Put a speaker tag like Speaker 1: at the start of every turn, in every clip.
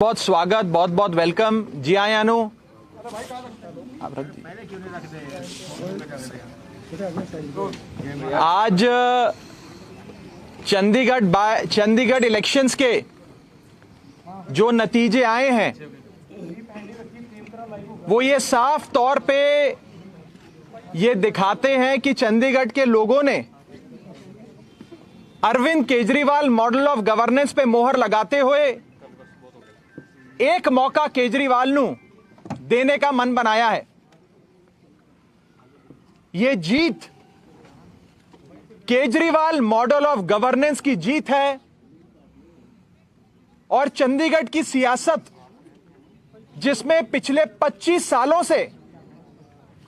Speaker 1: बहुत स्वागत, बहुत बहुत वेलकम जी। आयानु आज चंडीगढ़ इलेक्शंस के जो नतीजे आए हैं वो ये साफ तौर पे ये दिखाते हैं कि चंडीगढ़ के लोगों ने Arvind Kejriwal model of governance पे मोहर लगाते हुए एक मौका केजरीवाल नू देने का मन बनाया है। यह जीत केजरीवाल मॉडल ऑफ गवर्नेंस की जीत है और चंडीगढ़ की सियासत जिसमें पिछले 25 सालों से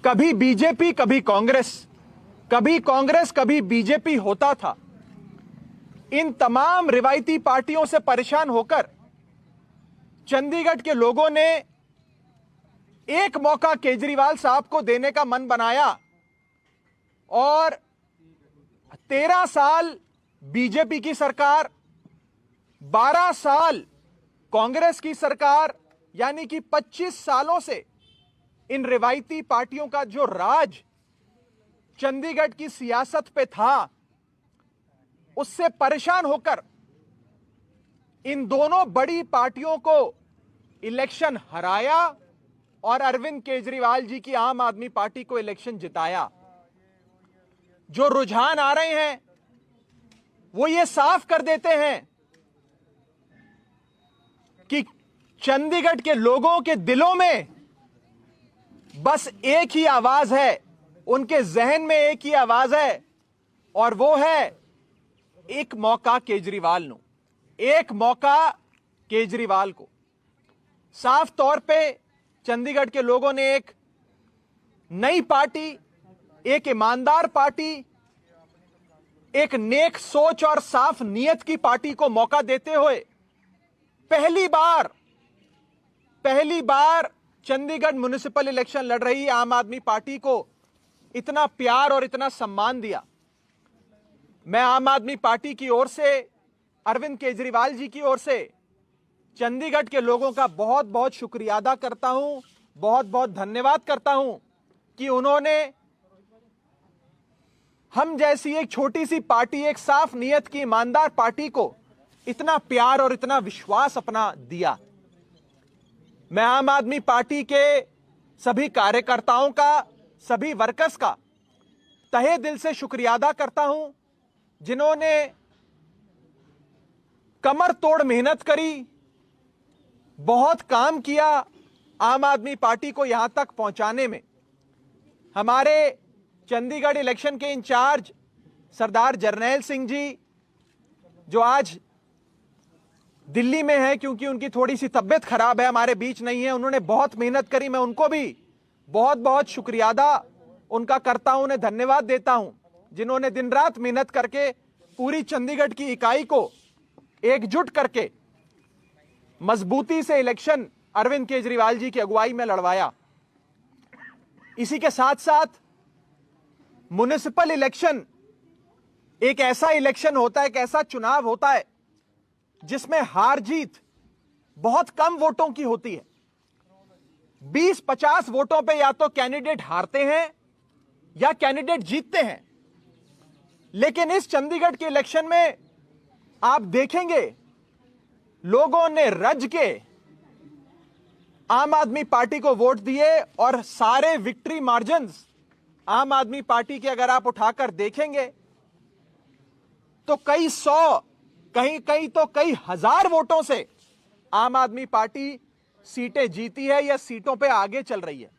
Speaker 1: कभी बीजेपी कभी कांग्रेस कभी बीजेपी होता था, इन तमाम रिवायती पार्टियों से परेशान होकर चंडीगढ़ के लोगों ने एक मौका केजरीवाल साहब को देने का मन बनाया और 13 साल बीजेपी की सरकार, 12 साल कांग्रेस की सरकार, यानी कि 25 सालों से इन रिवायती पार्टियों का जो राज चंडीगढ़ की सियासत पे था, उससे परेशान होकर इन दोनों बड़ी पार्टियों को इलेक्शन हराया और अरविंद केजरीवाल जी की आम आदमी पार्टी को इलेक्शन जिताया। जो रुझान आ रहे हैं वो ये साफ कर देते हैं कि चंडीगढ़ के लोगों के दिलों में बस एक ही आवाज है, उनके जहन में एक ही आवाज है और वो है एक मौका केजरीवाल नो, एक मौका केजरीवाल को। साफ तौर पे चंडीगढ़ के लोगों ने एक नई पार्टी, एक ईमानदार पार्टी, एक नेक सोच और साफ नीयत की पार्टी को मौका देते हुए पहली बार चंडीगढ़ म्युनिसिपल इलेक्शन लड़ रही आम आदमी पार्टी को इतना प्यार और इतना सम्मान दिया। मैं आम आदमी पार्टी की ओर से, अरविंद केजरीवाल जी की ओर से चंडीगढ़ के लोगों का बहुत बहुत शुक्रिया अदा करता हूं, बहुत बहुत धन्यवाद करता हूं कि उन्होंने हम जैसी एक छोटी सी पार्टी, एक साफ नीयत की ईमानदार पार्टी को इतना प्यार और इतना विश्वास अपना दिया। मैं आम आदमी पार्टी के सभी कार्यकर्ताओं का, सभी वर्कर्स का तहे दिल से शुक्रिया अदा करता हूं जिन्होंने कमर तोड़ मेहनत करी, बहुत काम किया आम आदमी पार्टी को यहां तक पहुंचाने में। हमारे चंडीगढ़ इलेक्शन के इंचार्ज सरदार जरनैल सिंह जी, जो आज दिल्ली में है क्योंकि उनकी थोड़ी सी तबीयत खराब है, हमारे बीच नहीं है, उन्होंने बहुत मेहनत करी। मैं उनको भी बहुत बहुत शुक्रिया अदा उनका करता हूं, उन्हें धन्यवाद देता हूं जिन्होंने दिन रात मेहनत करके पूरी चंडीगढ़ की इकाई को एकजुट करके मजबूती से इलेक्शन अरविंद केजरीवाल जी की अगुवाई में लड़वाया। इसी के साथ साथ म्युनिसिपल इलेक्शन एक ऐसा इलेक्शन होता है, एक ऐसा चुनाव होता है जिसमें हार जीत बहुत कम वोटों की होती है। 20-50 वोटों पे या तो कैंडिडेट हारते हैं या कैंडिडेट जीतते हैं। लेकिन इस चंडीगढ़ के इलेक्शन में आप देखेंगे लोगों ने रज के आम आदमी पार्टी को वोट दिए और सारे विक्ट्री मार्जिन्स आम आदमी पार्टी के अगर आप उठाकर देखेंगे तो कई सौ, कहीं तो कई हजार वोटों से आम आदमी पार्टी सीटें जीती है या सीटों पे आगे चल रही है।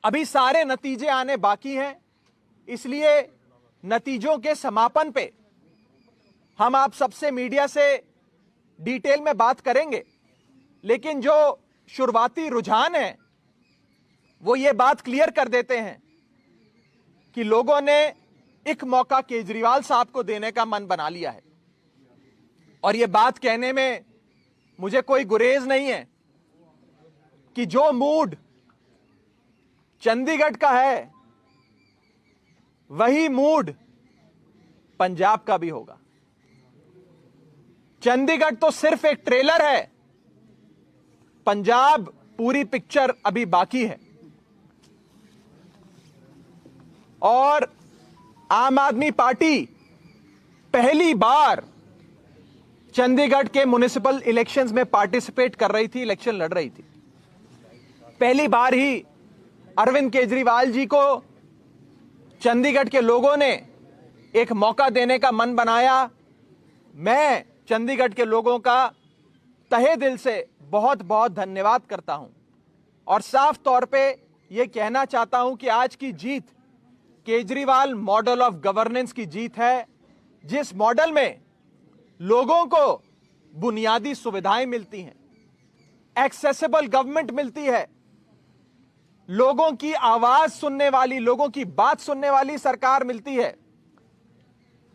Speaker 1: अभी सारे नतीजे आने बाकी हैं, इसलिए नतीजों के समापन पे हम आप सबसे मीडिया से डिटेल में बात करेंगे। लेकिन जो शुरुआती रुझान है वो ये बात क्लियर कर देते हैं कि लोगों ने एक मौका केजरीवाल साहब को देने का मन बना लिया है। और ये बात कहने में मुझे कोई गुरेज नहीं है कि जो मूड चंडीगढ़ का है वही मूड पंजाब का भी होगा। चंडीगढ़ तो सिर्फ एक ट्रेलर है पंजाब पूरी पिक्चर अभी बाकी है और आम आदमी पार्टी पहली बार चंडीगढ़ के म्युनिसिपल इलेक्शंस में पार्टिसिपेट कर रही थी, इलेक्शन लड़ रही थी। पहली बार ही अरविंद केजरीवाल जी को चंडीगढ़ के लोगों ने एक मौका देने का मन बनाया। मैं चंडीगढ़ के लोगों का तहे दिल से बहुत बहुत धन्यवाद करता हूं और साफ तौर पे यह कहना चाहता हूं कि आज की जीत केजरीवाल मॉडल ऑफ गवर्नेंस की जीत है, जिस मॉडल में लोगों को बुनियादी सुविधाएं मिलती हैं, एक्सेसिबल गवर्नमेंट मिलती है, लोगों की आवाज सुनने वाली, लोगों की बात सुनने वाली सरकार मिलती है,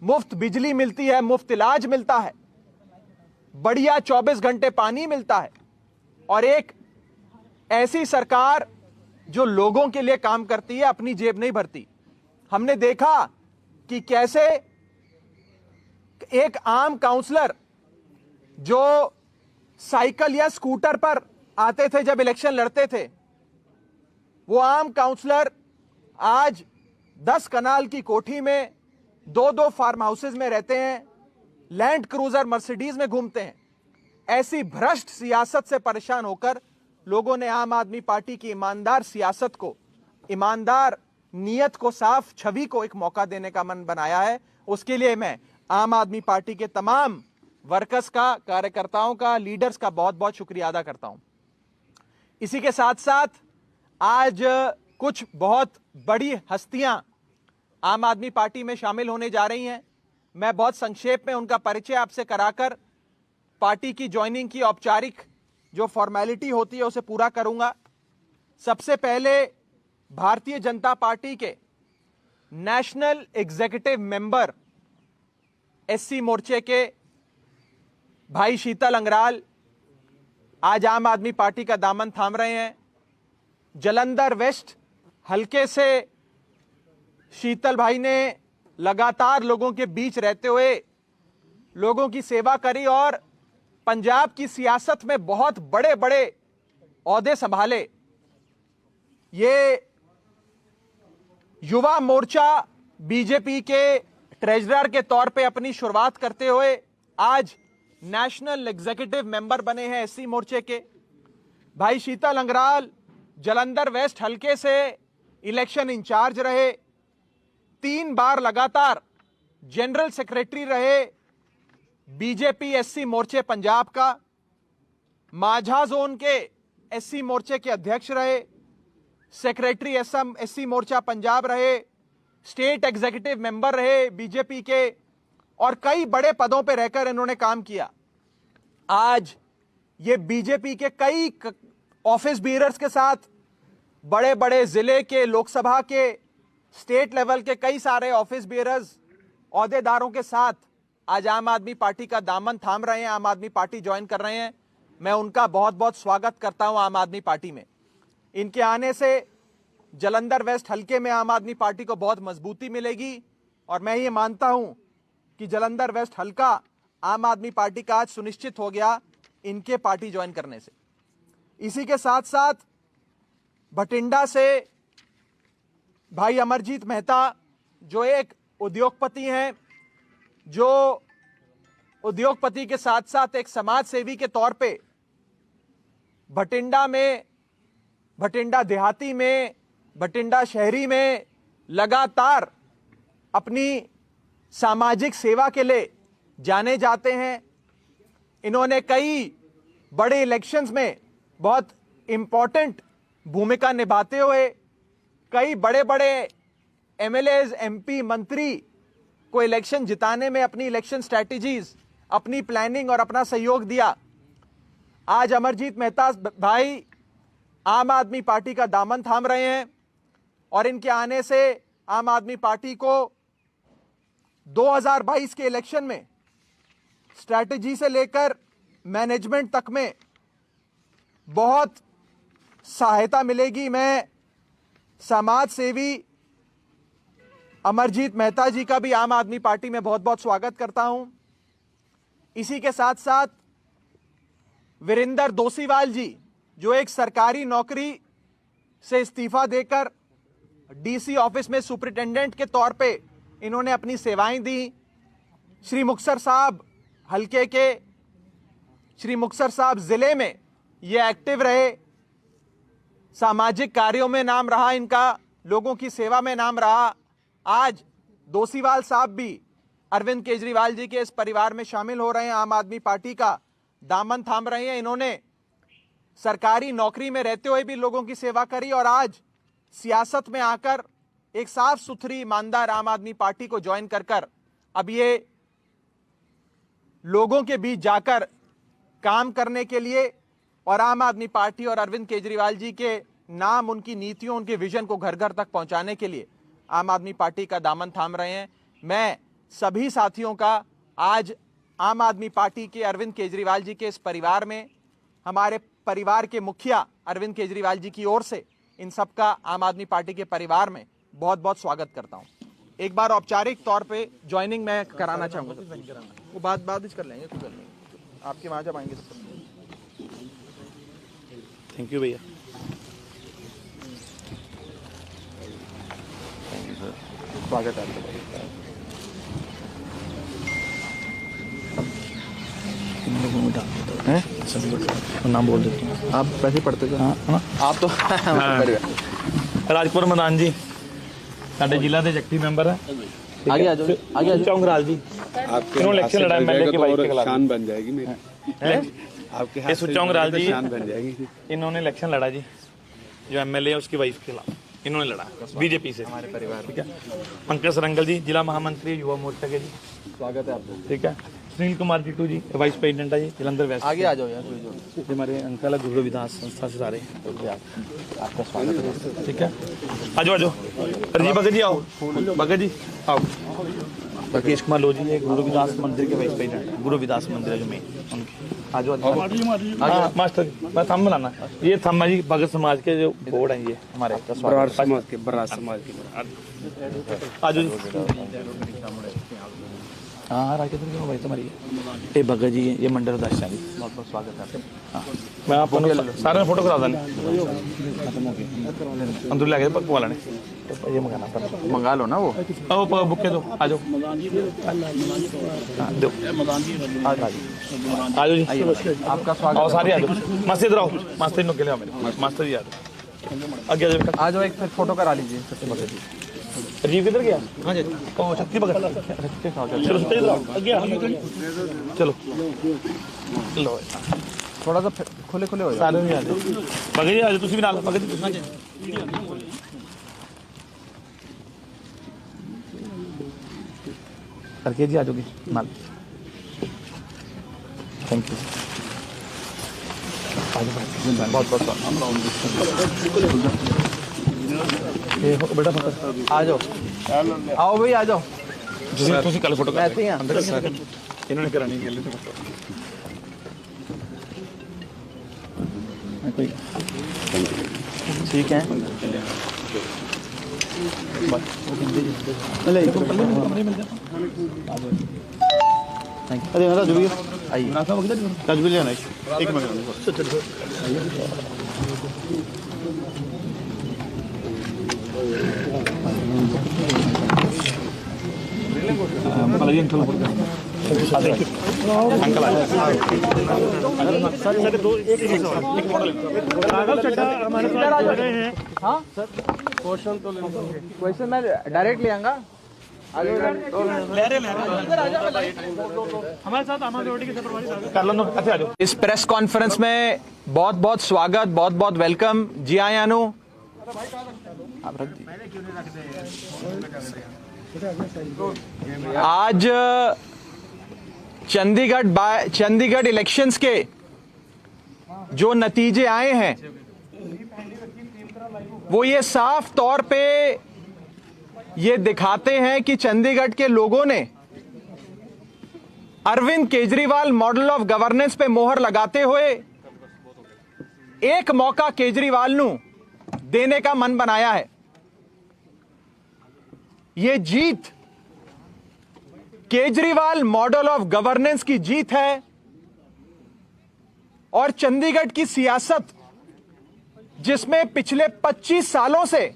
Speaker 1: मुफ्त बिजली मिलती है, मुफ्त इलाज मिलता है, बढ़िया 24 घंटे पानी मिलता है और एक ऐसी सरकार जो लोगों के लिए काम करती है, अपनी जेब नहीं भरती। हमने देखा कि कैसे एक आम काउंसलर जो साइकिल या स्कूटर पर आते थे जब इलेक्शन लड़ते थे, वो आम काउंसलर आज 10 कनाल की कोठी में 2-2 फार्म हाउसेज में रहते हैं, लैंड क्रूजर मर्सिडीज में घूमते हैं। ऐसी भ्रष्ट सियासत से परेशान होकर लोगों ने आम आदमी पार्टी की ईमानदार सियासत को, ईमानदार नीयत को, साफ छवि को एक मौका देने का मन बनाया है। उसके लिए मैं आम आदमी पार्टी के तमाम वर्कर्स का, कार्यकर्ताओं का, लीडर्स का बहुत बहुत शुक्रिया अदा करता हूं। इसी के साथ साथ आज कुछ बहुत बड़ी हस्तियां आम आदमी पार्टी में शामिल होने जा रही हैं। मैं बहुत संक्षेप में उनका परिचय आपसे कराकर पार्टी की ज्वाइनिंग की औपचारिक जो फॉर्मेलिटी होती है उसे पूरा करूंगा। सबसे पहले भारतीय जनता पार्टी के नेशनल एग्जीक्यूटिव मेंबर एससी मोर्चे के भाई शीतल अंगराल आज आम आदमी पार्टी का दामन थाम रहे हैं। जालंधर वेस्ट हलके से शीतल भाई ने लगातार लोगों के बीच रहते हुए लोगों की सेवा करी और पंजाब की सियासत में बहुत बड़े बड़े ओहदे संभाले। ये युवा मोर्चा बीजेपी के ट्रेजरर के तौर पे अपनी शुरुआत करते हुए आज नेशनल एग्जीक्यूटिव मेंबर बने हैं एससी मोर्चे के। भाई शीतल अंगराल जालंधर वेस्ट हलके से इलेक्शन इंचार्ज रहे, 3 बार लगातार जनरल सेक्रेटरी रहे बीजेपी एससी मोर्चे पंजाब का, माझा जोन के एससी मोर्चे के अध्यक्ष रहे, सेक्रेटरी एससी मोर्चा पंजाब रहे, स्टेट एग्जीक्यूटिव मेंबर रहे बीजेपी के और कई बड़े पदों पर रहकर इन्होंने काम किया। आज ये बीजेपी के कई ऑफिस बीयरर्स के साथ, बड़े बड़े जिले के, लोकसभा के, स्टेट लेवल के कई सारे ऑफिस बीयरर्स, ओहदेदारों के साथ आज आम आदमी पार्टी का दामन थाम रहे हैं, आम आदमी पार्टी ज्वाइन कर रहे हैं। मैं उनका बहुत बहुत स्वागत करता हूं आम आदमी पार्टी में। इनके आने से जालंधर वेस्ट हलके में आम आदमी पार्टी को बहुत मजबूती मिलेगी और मैं ये मानता हूं कि जालंधर वेस्ट हलका आम आदमी पार्टी का आज सुनिश्चित हो गया इनके पार्टी ज्वाइन करने से। इसी के साथ साथ भटिंडा से भाई अमरजीत मेहता जो एक उद्योगपति हैं, जो उद्योगपति के साथ साथ एक समाज सेवी के तौर पे भटिंडा में, भटिंडा देहाती में, भटिंडा शहरी में लगातार अपनी सामाजिक सेवा के लिए जाने जाते हैं। इन्होंने कई बड़े इलेक्शंस में बहुत इंपॉर्टेंट भूमिका निभाते हुए कई बड़े बड़े एमएलएज, एमपी, मंत्री को इलेक्शन जिताने में अपनी इलेक्शन स्ट्रैटेजीज, अपनी प्लानिंग और अपना सहयोग दिया। आज अमरजीत मेहता भाई आम आदमी पार्टी का दामन थाम रहे हैं और इनके आने से आम आदमी पार्टी को 2022 के इलेक्शन में स्ट्रैटेजी से लेकर मैनेजमेंट तक में बहुत सहायता मिलेगी। मैं समाज सेवी अमरजीत मेहता जी का भी आम आदमी पार्टी में बहुत बहुत स्वागत करता हूं। इसी के साथ साथ वीरेंद्र दोसीवाल जी जो एक सरकारी नौकरी से इस्तीफा देकर डीसी ऑफिस में सुपरिटेंडेंट के तौर पे इन्होंने अपनी सेवाएं दी। श्री मुक्तसर साहब हल्के के, श्री मुक्तसर साहब जिले में ये एक्टिव रहे, सामाजिक कार्यों में नाम रहा इनका, लोगों की सेवा में नाम रहा। आज दोसीवाल साहब भी अरविंद केजरीवाल जी के इस परिवार में शामिल हो रहे हैं, आम आदमी पार्टी का दामन थाम रहे हैं। इन्होंने सरकारी नौकरी में रहते हुए भी लोगों की सेवा करी और आज सियासत में आकर एक साफ सुथरी ईमानदार आम आदमी पार्टी को ज्वाइन कर अब ये लोगों के बीच जाकर काम करने के लिए और आम आदमी पार्टी और अरविंद केजरीवाल जी के नाम, उनकी नीतियों, उनके विजन को घर घर तक पहुंचाने के लिए आम आदमी पार्टी का दामन थाम रहे हैं। मैं सभी साथियों का आज आम आदमी पार्टी के अरविंद केजरीवाल जी के इस परिवार में, हमारे परिवार के मुखिया अरविंद केजरीवाल जी की ओर से इन सबका आम आदमी पार्टी के परिवार में बहुत बहुत स्वागत करता हूं। एक बार औपचारिक तौर पे ज्वाइनिंग मैं कराना चाहूंगा, वो बाद कर लेंगे, कुछ कर लेंगे, आपके वहां जब आएंगे।
Speaker 2: थैंक यू भैया।
Speaker 1: स्वागत है आपका।
Speaker 2: नाम बोल देते हैं,
Speaker 1: आप वैसे पढ़ते थे।
Speaker 2: हाँ
Speaker 1: आप तो
Speaker 2: राजपुर मदान जी साडे जिला के जगती मैंबर है।
Speaker 1: आगे आ जाओ, आगे
Speaker 2: चौंगराल जी
Speaker 3: आपके
Speaker 2: इलेक्शन लड़ा एमएलए के वाइफ के खिलाफ,
Speaker 3: शान बन जाएगी मेरी। आपके हाथ से
Speaker 2: चौंगराल जी
Speaker 3: शान बन जाएगी।
Speaker 2: इन्होंने इलेक्शन लड़ा जी, जो एमएलए है उसकी वाइफ के खिलाफ इन्होंने लड़ा बीजेपी से, हमारे परिवार। ठीक है। पंकज सरंगल जी जिला महामंत्री युवा मोर्चा के जी, स्वागत है आपका। ठीक है। सुनील कुमार टीटू जी वाइस प्रेसिडेंट है जी जलंधर वेस्ट।
Speaker 1: आगे आ जाओ यार,
Speaker 2: हमारे अंकल है गुरु विदास संस्था से सारे,
Speaker 1: आपका स्वागत है।
Speaker 2: ठीक है। आ जाओ जी भगत जी, आओ भगत जी आओ। राकेश कुमार लो जी ये गुरु विदास मंदिर के वाइस प्रेसिडेंट, गुरु विदास मंदिर जो में उनके। आ जाओ मास्टर जी, मैं थंब बनाना, ये थंब है जी भगत समाज के जो बोर्ड हैं, ये हमारे
Speaker 3: बरार समाज के, बरार समाज के।
Speaker 2: आ जाओ जी। हाँ राकेश जी भाई तुम्हारी ये भगत जी, ये मंडल अध्यक्ष हैं जी, बहुत बहुत स्वागत है आपका। हाँ मैं आपको सारे फोटो करा दें अंदर लगे पकवा लेने, ये मंगा लो ना वो बुके दो। आ जाओ दो, आ जाओ जी, आपका स्वागत। आओ सारे आ जाओ, मस्त इधर आओ, मस्त इन के लिए मेरे मास्टर जी आ जाओ, आगे आ जाओ, एक फोटो करा लीजिए सबसे भगत जी। राजीव किधर गया? हाँ जी, ओ शक्ति भगत। चलो इधर आओ, आगे आओ, चलो लो
Speaker 1: थोड़ा सा खुले खुले हो जाओ,
Speaker 2: सारे नहीं आ जाओ। भगत जी आ जाओ, तुसी भी नाल भगत जी, तुसी करके जी आ जाओगे नाल। थैंक यू, बहुत बहुत बेटा
Speaker 1: आ जाओ, आओ भाई आ जाओ।
Speaker 2: तुसी कल फोटो
Speaker 1: ऐसे ही
Speaker 2: इन्होंने करानी है ठीक है। अरे राजू भैया आइए, राजू भैया आना एक मिनट।
Speaker 1: क्वेश्चन मैं डायरेक्ट ले आऊंगा। इस प्रेस कॉन्फ्रेंस में बहुत बहुत स्वागत, बहुत बहुत वेलकम। जी आयानु आज चंडीगढ़ इलेक्शंस के जो नतीजे आए हैं वो ये साफ तौर पे ये दिखाते हैं कि चंडीगढ़ के लोगों ने Arvind Kejriwal model of governance पे मोहर लगाते हुए एक मौका केजरीवाल नू देने का मन बनाया है। ये जीत केजरीवाल मॉडल ऑफ गवर्नेंस की जीत है और चंडीगढ़ की सियासत जिसमें पिछले 25 सालों से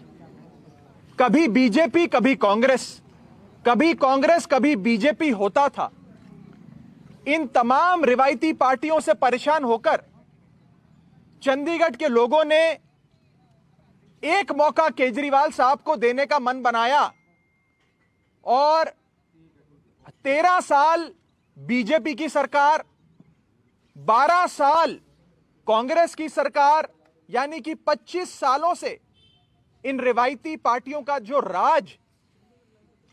Speaker 1: कभी बीजेपी कभी कांग्रेस कभी बीजेपी होता था, इन तमाम रिवायती पार्टियों से परेशान होकर चंडीगढ़ के लोगों ने एक मौका केजरीवाल साहब को देने का मन बनाया और 13 साल बीजेपी की सरकार, 12 साल कांग्रेस की सरकार, यानी कि 25 सालों से इन रिवायती पार्टियों का जो राज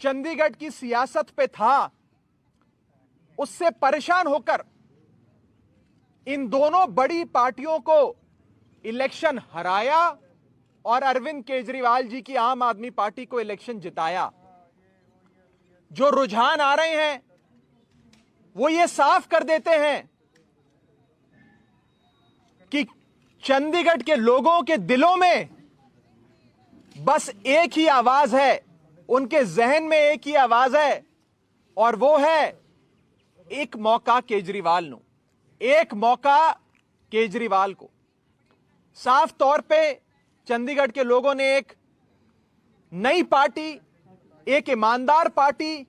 Speaker 1: चंडीगढ़ की सियासत पे था, उससे परेशान होकर इन दोनों बड़ी पार्टियों को इलेक्शन हराया और अरविंद केजरीवाल जी की आम आदमी पार्टी को इलेक्शन जिताया। जो रुझान आ रहे हैं वो ये साफ कर देते हैं कि चंडीगढ़ के लोगों के दिलों में बस एक ही आवाज है, उनके जहन में एक ही आवाज है, और वो है एक मौका केजरीवाल नो, एक मौका केजरीवाल को। साफ तौर पे चंडीगढ़ के लोगों ने एक नई पार्टी, एक ईमानदार पार्टी,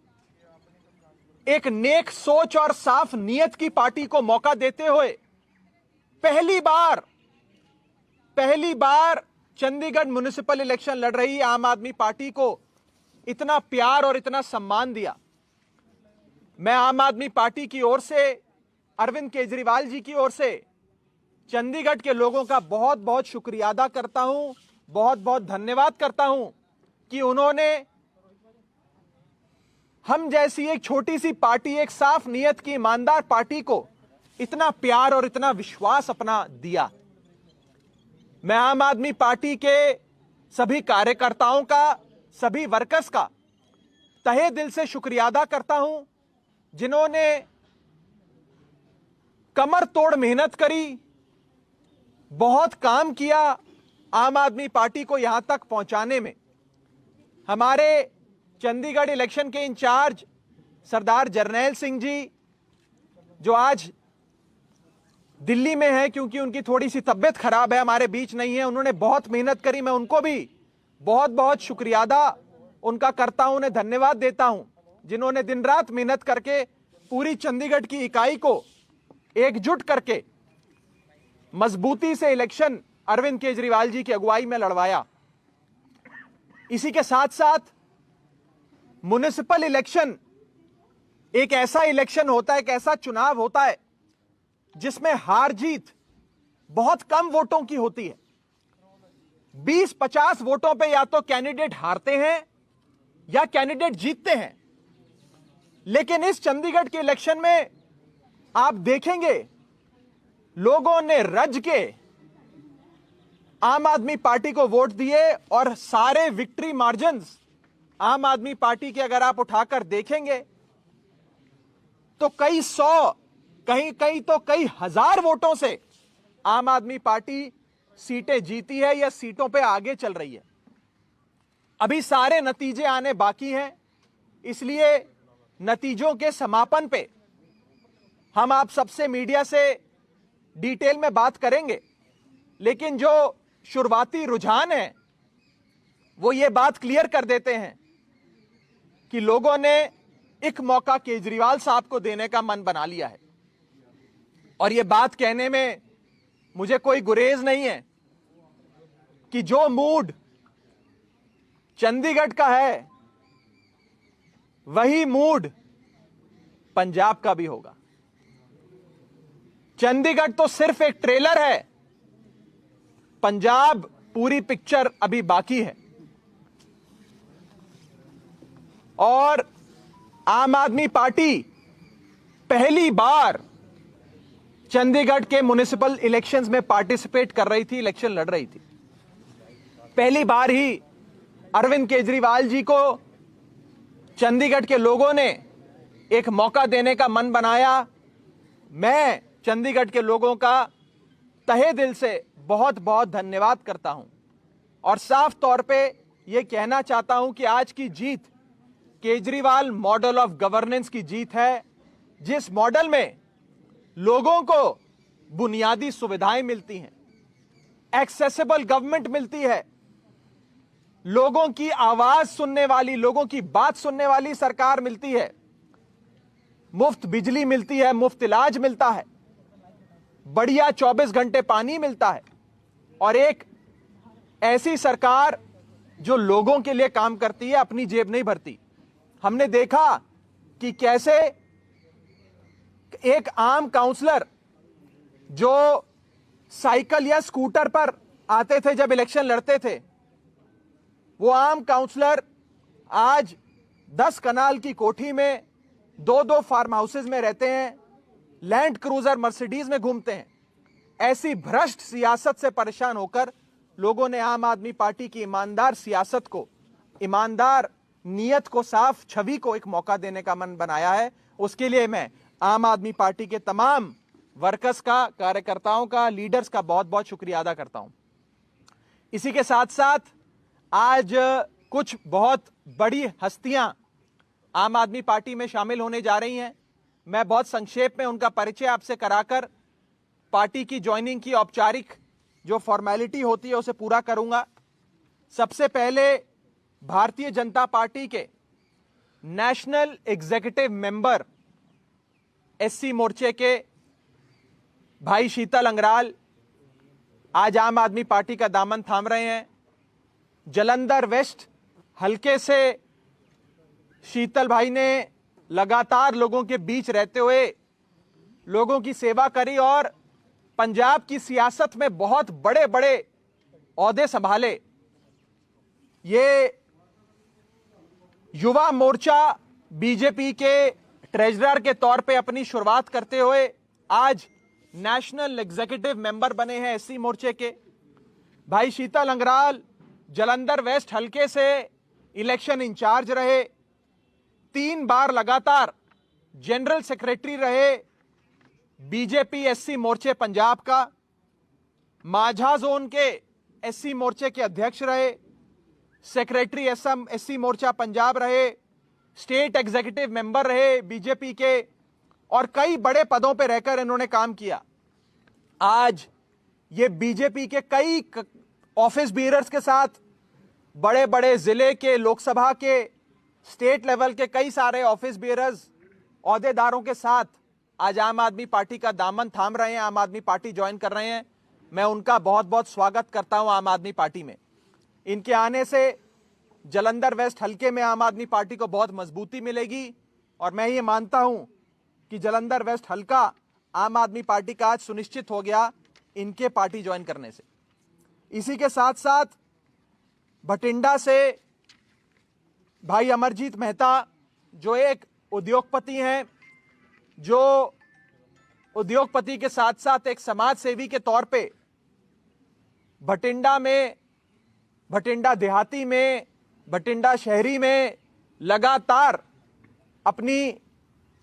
Speaker 1: एक नेक सोच और साफ नीयत की पार्टी को मौका देते हुए पहली बार चंडीगढ़ म्युनिसिपल इलेक्शन लड़ रही आम आदमी पार्टी को इतना प्यार और इतना सम्मान दिया। मैं आम आदमी पार्टी की ओर से, अरविंद केजरीवाल जी की ओर से चंडीगढ़ के लोगों का बहुत बहुत शुक्रिया अदा करता हूं, बहुत बहुत धन्यवाद करता हूं कि उन्होंने हम जैसी एक छोटी सी पार्टी, एक साफ नीयत की ईमानदार पार्टी को इतना प्यार और इतना विश्वास अपना दिया। मैं आम आदमी पार्टी के सभी कार्यकर्ताओं का, सभी वर्कर्स का तहे दिल से शुक्रिया अदा करता हूं, जिन्होंने कमर तोड़ मेहनत करी, बहुत काम किया आम आदमी पार्टी को यहां तक पहुंचाने में। हमारे चंडीगढ़ इलेक्शन के इंचार्ज सरदार जरनैल सिंह जी, जो आज दिल्ली में है क्योंकि उनकी थोड़ी सी तबीयत खराब है, हमारे बीच नहीं है, उन्होंने बहुत मेहनत करी। मैं उनको भी बहुत बहुत शुक्रिया अदा उनका करता हूं, उन्हें धन्यवाद देता हूं, जिन्होंने दिन रात मेहनत करके पूरी चंडीगढ़ की इकाई को एकजुट करके मजबूती से इलेक्शन अरविंद केजरीवाल जी की अगुवाई में लड़वाया। इसी के साथ साथ म्युनिसिपल इलेक्शन एक ऐसा इलेक्शन होता है, एक ऐसा चुनाव होता है जिसमें हार जीत बहुत कम वोटों की होती है। 20-50 वोटों पे या तो कैंडिडेट हारते हैं या कैंडिडेट जीतते हैं। लेकिन इस चंडीगढ़ के इलेक्शन में आप देखेंगे लोगों ने रज के आम आदमी पार्टी को वोट दिए और सारे विक्ट्री मार्जिन्स आम आदमी पार्टी के अगर आप उठाकर देखेंगे तो कई सौ, कहीं तो कई हजार वोटों से आम आदमी पार्टी सीटें जीती है या सीटों पे आगे चल रही है। अभी सारे नतीजे आने बाकी हैं, इसलिए नतीजों के समापन पे हम आप सबसे मीडिया से डिटेल में बात करेंगे। लेकिन जो शुरुआती रुझान है वो ये बात क्लियर कर देते हैं कि लोगों ने एक मौका केजरीवाल साहब को देने का मन बना लिया है। और ये बात कहने में मुझे कोई गुरेज नहीं है कि जो मूड चंडीगढ़ का है वही मूड पंजाब का भी होगा। चंडीगढ़ तो सिर्फ एक ट्रेलर है, पंजाब पूरी पिक्चर अभी बाकी है। और आम आदमी पार्टी पहली बार चंडीगढ़ के म्युनिसिपल इलेक्शंस में पार्टिसिपेट कर रही थी, इलेक्शन लड़ रही थी। पहली बार ही अरविंद केजरीवाल जी को चंडीगढ़ के लोगों ने एक मौका देने का मन बनाया। मैं चंडीगढ़ के लोगों का तहे दिल से बहुत बहुत धन्यवाद करता हूं और साफ तौर पे यह कहना चाहता हूं कि आज की जीत केजरीवाल मॉडल ऑफ गवर्नेंस की जीत है, जिस मॉडल में लोगों को बुनियादी सुविधाएं मिलती हैं, एक्सेसिबल गवर्नमेंट मिलती है, लोगों की आवाज सुनने वाली, लोगों की बात सुनने वाली सरकार मिलती है, मुफ्त बिजली मिलती है, मुफ्त इलाज मिलता है, बढ़िया 24 घंटे पानी मिलता है, और एक ऐसी सरकार जो लोगों के लिए काम करती है, अपनी जेब नहीं भरती। हमने देखा कि कैसे एक आम काउंसलर जो साइकिल या स्कूटर पर आते थे जब इलेक्शन लड़ते थे, वो आम काउंसलर आज 10 कनाल की कोठी में, 2-2 फार्म हाउसेज में रहते हैं, लैंड क्रूजर मर्सिडीज में घूमते हैं। ऐसी भ्रष्ट सियासत से परेशान होकर लोगों ने आम आदमी पार्टी की ईमानदार सियासत को, ईमानदार नीयत को, साफ छवि को एक मौका देने का मन बनाया है। उसके लिए मैं आम आदमी पार्टी के तमाम वर्कर्स का, कार्यकर्ताओं का, लीडर्स का बहुत बहुत शुक्रिया अदा करता हूं। इसी के साथ साथ आज कुछ बहुत बड़ी हस्तियां आम आदमी पार्टी में शामिल होने जा रही हैं। मैं बहुत संक्षेप में उनका परिचय आपसे कराकर पार्टी की ज्वाइनिंग की औपचारिक जो फॉर्मेलिटी होती है उसे पूरा करूंगा। सबसे पहले भारतीय जनता पार्टी के नेशनल एग्जीक्यूटिव मेंबर एससी मोर्चे के भाई शीतल अंगराल आज आम आदमी पार्टी का दामन थाम रहे हैं। जालंधर वेस्ट हलके से शीतल भाई ने लगातार लोगों के बीच रहते हुए लोगों की सेवा करी और पंजाब की सियासत में बहुत बड़े बड़े ओहदे संभाले। ये युवा मोर्चा बीजेपी के ट्रेजरर के तौर पे अपनी शुरुआत करते हुए आज नेशनल एग्जीक्यूटिव मेंबर बने हैं एससी मोर्चे के। भाई शीतल अंगराल जालंधर वेस्ट हलके से इलेक्शन इंचार्ज रहे, 3 बार लगातार जनरल सेक्रेटरी रहे बीजेपी एससी मोर्चे पंजाब का, माझा जोन के एससी मोर्चे के अध्यक्ष रहे, सेक्रेटरी एससी मोर्चा पंजाब रहे, स्टेट एग्जीक्यूटिव मेंबर रहे बीजेपी के, और कई बड़े पदों पर रहकर इन्होंने काम किया। आज ये बीजेपी के कई ऑफिस बीयरर्स के साथ, बड़े बड़े जिले के, लोकसभा के, स्टेट लेवल के कई सारे ऑफिस बीयरर्स, ओहदेदारों के साथ आज आम आदमी पार्टी का दामन थाम रहे हैं, आम आदमी पार्टी ज्वाइन कर रहे हैं। मैं उनका बहुत बहुत स्वागत करता हूं आम आदमी पार्टी में। इनके आने से जालंधर वेस्ट हलके में आम आदमी पार्टी को बहुत मजबूती मिलेगी, और मैं ये मानता हूं कि जालंधर वेस्ट हलका आम आदमी पार्टी का आज सुनिश्चित हो गया इनके पार्टी ज्वाइन करने से। इसी के साथ साथ भटिंडा से भाई अमरजीत मेहता जो एक उद्योगपति हैं, जो उद्योगपति के साथ साथ एक समाज सेवी के तौर पे भटिंडा में, भटिंडा देहाती में, भटिंडा शहरी में लगातार अपनी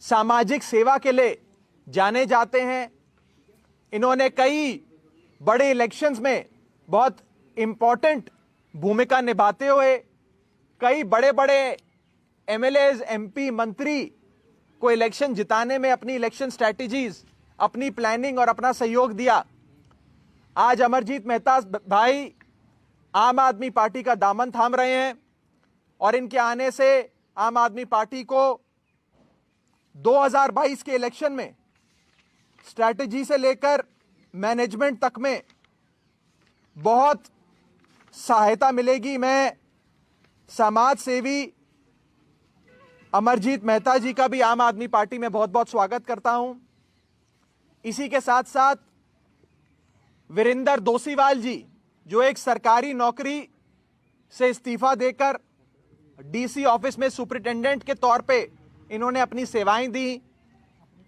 Speaker 1: सामाजिक सेवा के लिए जाने जाते हैं। इन्होंने कई बड़े इलेक्शंस में बहुत इंपॉर्टेंट भूमिका निभाते हुए कई बड़े बड़े एमएलएज, एमपी, मंत्री को इलेक्शन जिताने में अपनी इलेक्शन स्ट्रैटेजीज, अपनी प्लानिंग और अपना सहयोग दिया। आज अमरजीत मेहता भाई आम आदमी पार्टी का दामन थाम रहे हैं, और इनके आने से आम आदमी पार्टी को 2022 के इलेक्शन में स्ट्रैटेजी से लेकर मैनेजमेंट तक में बहुत सहायता मिलेगी। मैं समाज सेवी अमरजीत मेहता जी का भी आम आदमी पार्टी में बहुत बहुत स्वागत करता हूं। इसी के साथ साथ वीरेंद्र दोसीवाल जी जो एक सरकारी नौकरी से इस्तीफा देकर डीसी ऑफिस में सुपरिटेंडेंट के तौर पे इन्होंने अपनी सेवाएं दी।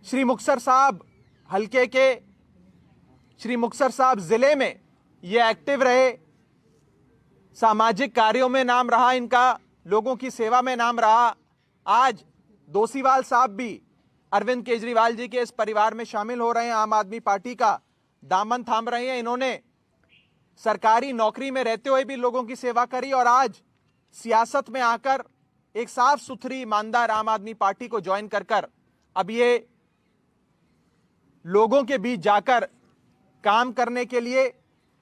Speaker 1: श्री मुक्तसर साहब हलके के, श्री मुक्तसर साहब जिले में ये एक्टिव रहे, सामाजिक कार्यों में नाम रहा इनका, लोगों की सेवा में नाम रहा। आज दोसीवाल साहब भी अरविंद केजरीवाल जी के इस परिवार में शामिल हो रहे हैं, आम आदमी पार्टी का दामन थाम रहे हैं। इन्होंने सरकारी नौकरी में रहते हुए भी लोगों की सेवा करी, और आज सियासत में आकर एक साफ सुथरी ईमानदार आम आदमी पार्टी को ज्वाइन कर अब ये लोगों के बीच जाकर काम करने के लिए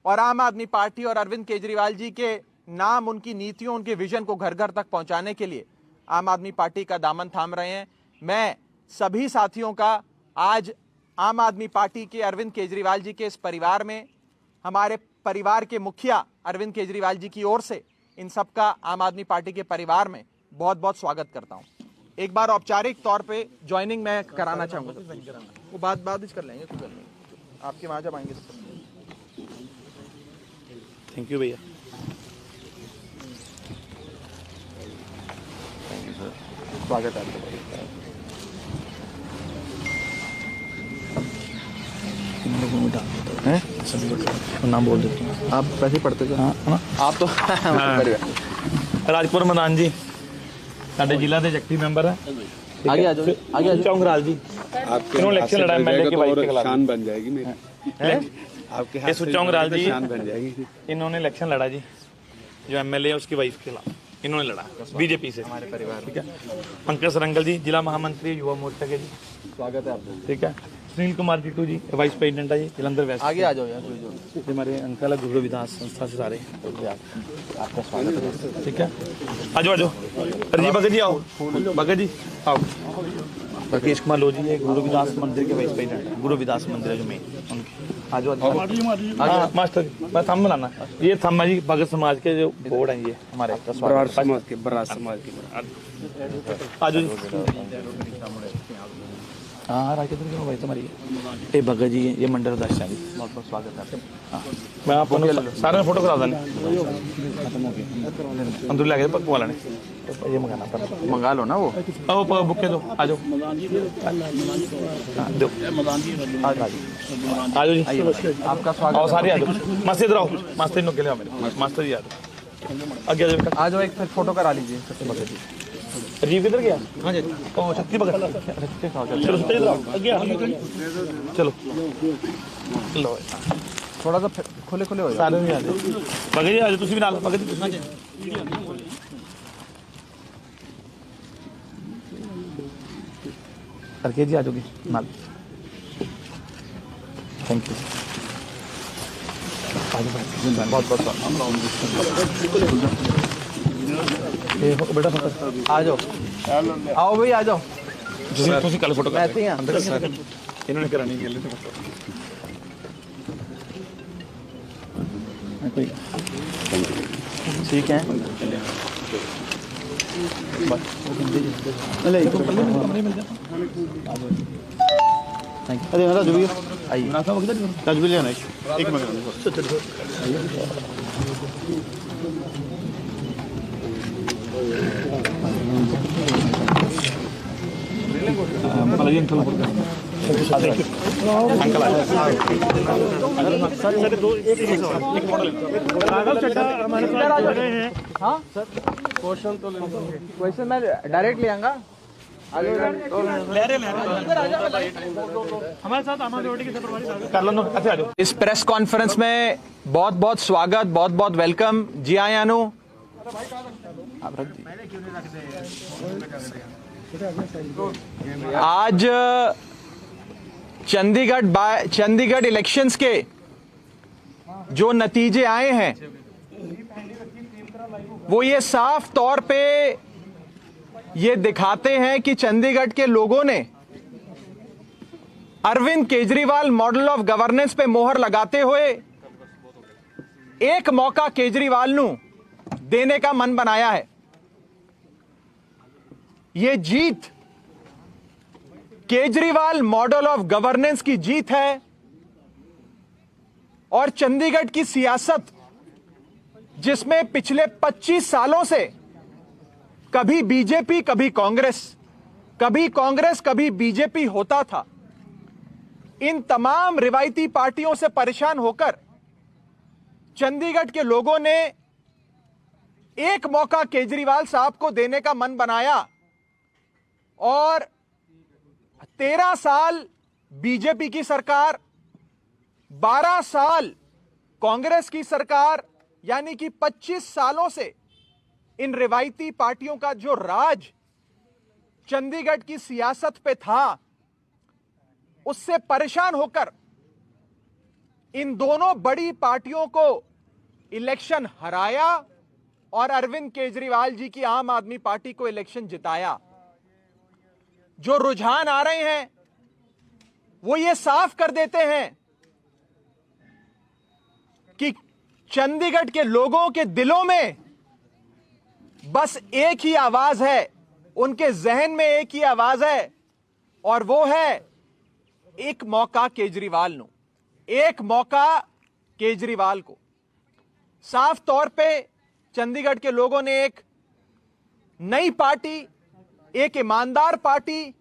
Speaker 1: और आम आदमी पार्टी और अरविंद केजरीवाल जी के नाम, उनकी नीतियों, उनके विजन को घर घर तक पहुंचाने के लिए आम आदमी पार्टी का दामन थाम रहे हैं। मैं सभी साथियों का आज आम आदमी पार्टी के अरविंद केजरीवाल जी के इस परिवार में, हमारे परिवार के मुखिया अरविंद केजरीवाल जी की ओर से इन सबका आम आदमी पार्टी के परिवार में बहुत बहुत स्वागत करता हूं। एक बार औपचारिक तौर पे ज्वाइनिंग मैं कराना चाहूंगा, वो बाद कर लेंगे, कोई बात नहीं, आपके वहां जब आएंगे।
Speaker 2: थैंक यू भैया।
Speaker 1: स्वागत है आपका।
Speaker 2: नाम बोल देते हैं,
Speaker 1: आप वैसे ही पढ़ते थे।
Speaker 2: हाँ
Speaker 1: आप तो
Speaker 2: राजपुर मैदान जी साढ़े जिला के जगती मैंबर है।
Speaker 1: आगे आ जाओ, आगे आ जाओ।
Speaker 2: चौंगराल जी
Speaker 3: आपके
Speaker 2: इन्होंने इलेक्शन लड़ा एमएलए के वाइफ के खिलाफ।
Speaker 3: शान बन जाएगी मेरी। आपके हाथ से
Speaker 2: चौंगराल जी
Speaker 3: शान बन जाएगी।
Speaker 2: इन्होंने इलेक्शन लड़ा जी, जो एमएलए है उसकी वाइफ के खिलाफ इन्होंने लड़ा बीजेपी से, हमारे परिवार। ठीक है। पंकज सरंगल जी जिला महामंत्री युवा मोर्चा के जी, स्वागत है आपका। ठीक है। सुनील कुमार टीटू जी वाइस प्रेसिडेंट है जी जलंधर वेस्ट।
Speaker 1: आगे आ जाओ यार,
Speaker 2: हमारे अंकल है गुरु विदास संस्था से सारे,
Speaker 1: आपका स्वागत है।
Speaker 2: ठीक है। आ जाओ जी भगत जी आओ, भगत जी आओ। राकेश कुमार लोधी है गुरु विदास मंदिर के वाइस प्रेसिडेंट, गुरु विदास मंदिर है जो मेन उनके। आ जाओ मास्टर जी, मैं थंब बनाना, ये थंब है जी भगत समाज के जो बोर्ड हैं, ये हमारे
Speaker 3: बरार समाज के, बरार समाज के।
Speaker 2: आ जाओ जी। हाँ राकेश जी भाई तुम्हारी ये भगत जी, ये मंडल अध्यक्ष हैं जी, बहुत बहुत स्वागत है आपका। हाँ मैं आपको सारे फोटो करा देना, अंदर लगे पक्का वाला नहीं, ये मंगाना पर
Speaker 1: मंगा लो ना वो
Speaker 2: बुके दो। आ जाओ दो, आ जाओ जी,
Speaker 1: आपका स्वागत।
Speaker 2: आओ सारे आ जाओ, मस्त इधर आओ, मस्त इन के लिए मेरे मास्टर जी आ जाओ, आगे
Speaker 1: आ जाओ, एक फिर फोटो करा लीजिए सबसे भगत जी।
Speaker 2: राजीव किधर गया? हाँ जी, ओ शक्ति भगत। चलो सत्य इधर आओ, आगे आओ, चलो लो
Speaker 1: थोड़ा सा खुले खुले हो जाओ।
Speaker 2: सारे नहीं आ जाओ, भगत जी आ जाओ, तुसी भी नाल भगत जी करके जी आ जाओगे नाल। थैंक यू, बहुत बहुत बेटा
Speaker 1: आ जाओ, आओ भाई आ जाओ।
Speaker 2: तुसी कल फोटो
Speaker 1: ऐसे ही हैं।
Speaker 2: इन्होंने करानी है
Speaker 1: ठीक है। अरे मेरा जो भी आइए राजू लेना एक क्वेश्चन मैं डायरेक्ट ले आऊंगा।
Speaker 2: हमारे साथ कर लो। अच्छा आ जाओ।
Speaker 1: इस प्रेस कॉन्फ्रेंस में बहुत बहुत स्वागत, बहुत बहुत वेलकम। जी आए अनु, आज चंडीगढ़ इलेक्शंस के जो नतीजे आए हैं वो ये साफ तौर पे ये दिखाते हैं कि चंडीगढ़ के लोगों ने Arvind Kejriwal model of governance पे मोहर लगाते हुए एक मौका केजरीवाल नू देने का मन बनाया है। ये जीत केजरीवाल मॉडल ऑफ गवर्नेंस की जीत है और चंडीगढ़ की सियासत, जिसमें पिछले 25 सालों से कभी बीजेपी कभी कांग्रेस कभी बीजेपी होता था, इन तमाम रिवायती पार्टियों से परेशान होकर चंडीगढ़ के लोगों ने एक मौका केजरीवाल साहब को देने का मन बनाया और 13 साल बीजेपी की सरकार, 12 साल कांग्रेस की सरकार, यानी कि 25 सालों से इन रिवायती पार्टियों का जो राज चंडीगढ़ की सियासत पे था, उससे परेशान होकर इन दोनों बड़ी पार्टियों को इलेक्शन हराया और अरविंद केजरीवाल जी की आम आदमी पार्टी को इलेक्शन जिताया। जो रुझान आ रहे हैं वो ये साफ कर देते हैं कि चंडीगढ़ के लोगों के दिलों में बस एक ही आवाज है, उनके जहन में एक ही आवाज है, और वो है एक मौका केजरीवाल नो, एक मौका केजरीवाल को। साफ तौर पे चंडीगढ़ के लोगों ने एक नई पार्टी, एक ईमानदार पार्टी,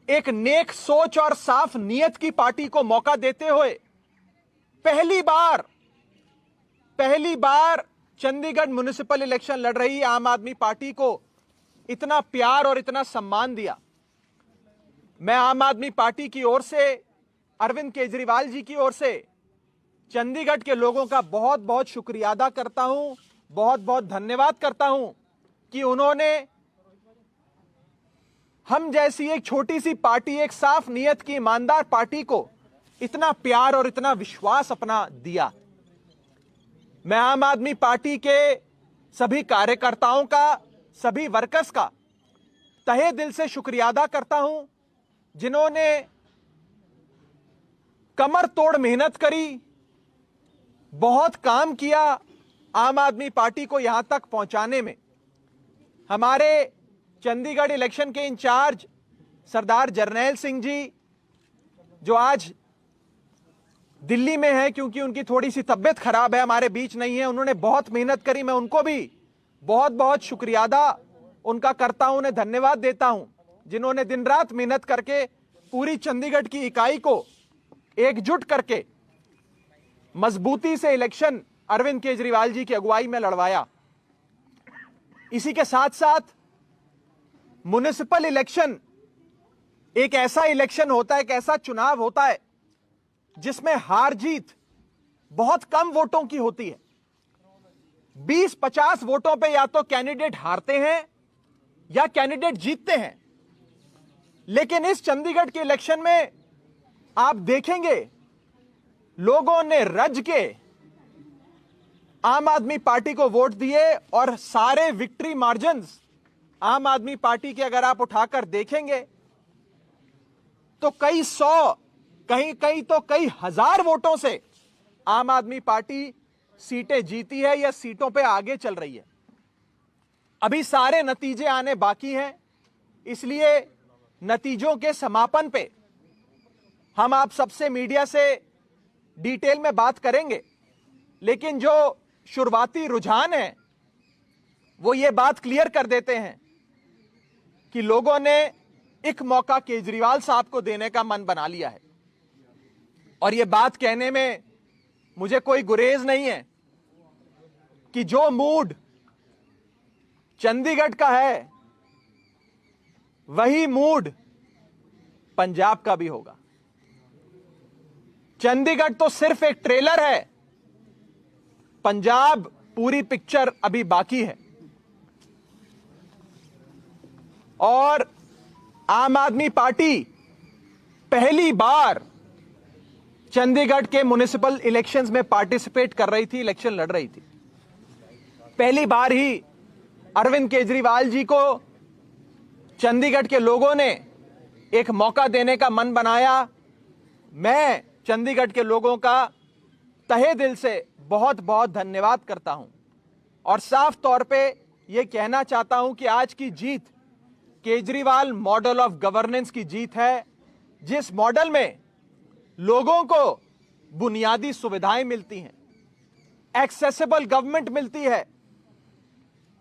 Speaker 1: एक नेक सोच और साफ नीयत की पार्टी को मौका देते हुए पहली बार चंडीगढ़ म्युनिसिपल इलेक्शन लड़ रही आम आदमी पार्टी को इतना प्यार और इतना सम्मान दिया। मैं आम आदमी पार्टी की ओर से, अरविंद केजरीवाल जी की ओर से चंडीगढ़ के लोगों का बहुत बहुत शुक्रिया अदा करता हूं, बहुत बहुत धन्यवाद करता हूं कि उन्होंने हम जैसी एक छोटी सी पार्टी, एक साफ नीयत की ईमानदार पार्टी को इतना प्यार और इतना विश्वास अपना दिया। मैं आम आदमी पार्टी के सभी कार्यकर्ताओं का, सभी वर्कर्स का तहे दिल से शुक्रिया अदा करता हूं, जिन्होंने कमर तोड़ मेहनत करी, बहुत काम किया आम आदमी पार्टी को यहां तक पहुंचाने में। हमारे चंडीगढ़ इलेक्शन के इंचार्ज सरदार जरनैल सिंह जी, जो आज दिल्ली में है क्योंकि उनकी थोड़ी सी तबीयत खराब है, हमारे बीच नहीं है, उन्होंने बहुत मेहनत करी। मैं उनको भी बहुत बहुत शुक्रिया अदा उनका करता हूं, उन्हें धन्यवाद देता हूं, जिन्होंने दिन रात मेहनत करके पूरी चंडीगढ़ की इकाई को एकजुट करके मजबूती से इलेक्शन अरविंद केजरीवाल जी की अगुवाई में लड़वाया। इसी के साथ साथ म्युनिसिपल इलेक्शन एक ऐसा इलेक्शन होता है, एक ऐसा चुनाव होता है जिसमें हार जीत बहुत कम वोटों की होती है। 20-50 वोटों पे या तो कैंडिडेट हारते हैं या कैंडिडेट जीतते हैं। लेकिन इस चंडीगढ़ के इलेक्शन में आप देखेंगे लोगों ने रज के आम आदमी पार्टी को वोट दिए और सारे विक्ट्री मार्जिन्स आम आदमी पार्टी के अगर आप उठाकर देखेंगे तो कई सौ, कहीं तो कई हजार वोटों से आम आदमी पार्टी सीटें जीती है या सीटों पे आगे चल रही है। अभी सारे नतीजे आने बाकी हैं, इसलिए नतीजों के समापन पे हम आप सबसे मीडिया से डिटेल में बात करेंगे। लेकिन जो शुरुआती रुझान है वो ये बात क्लियर कर देते हैं कि लोगों ने एक मौका केजरीवाल साहब को देने का मन बना लिया है। और ये बात कहने में मुझे कोई गुरेज नहीं है कि जो मूड चंडीगढ़ का है वही मूड पंजाब का भी होगा। चंडीगढ़ तो सिर्फ एक ट्रेलर है, पंजाब पूरी पिक्चर अभी बाकी है। और आम आदमी पार्टी पहली बार चंडीगढ़ के म्युनिसिपल इलेक्शंस में पार्टिसिपेट कर रही थी, इलेक्शन लड़ रही थी। पहली बार ही अरविंद केजरीवाल जी को चंडीगढ़ के लोगों ने एक मौका देने का मन बनाया। मैं चंडीगढ़ के लोगों का तहे दिल से बहुत बहुत धन्यवाद करता हूं और साफ तौर पे यह कहना चाहता हूं कि आज की जीत केजरीवाल मॉडल ऑफ गवर्नेंस की जीत है, जिस मॉडल में लोगों को बुनियादी सुविधाएं मिलती हैं, एक्सेसिबल गवर्नमेंट मिलती है,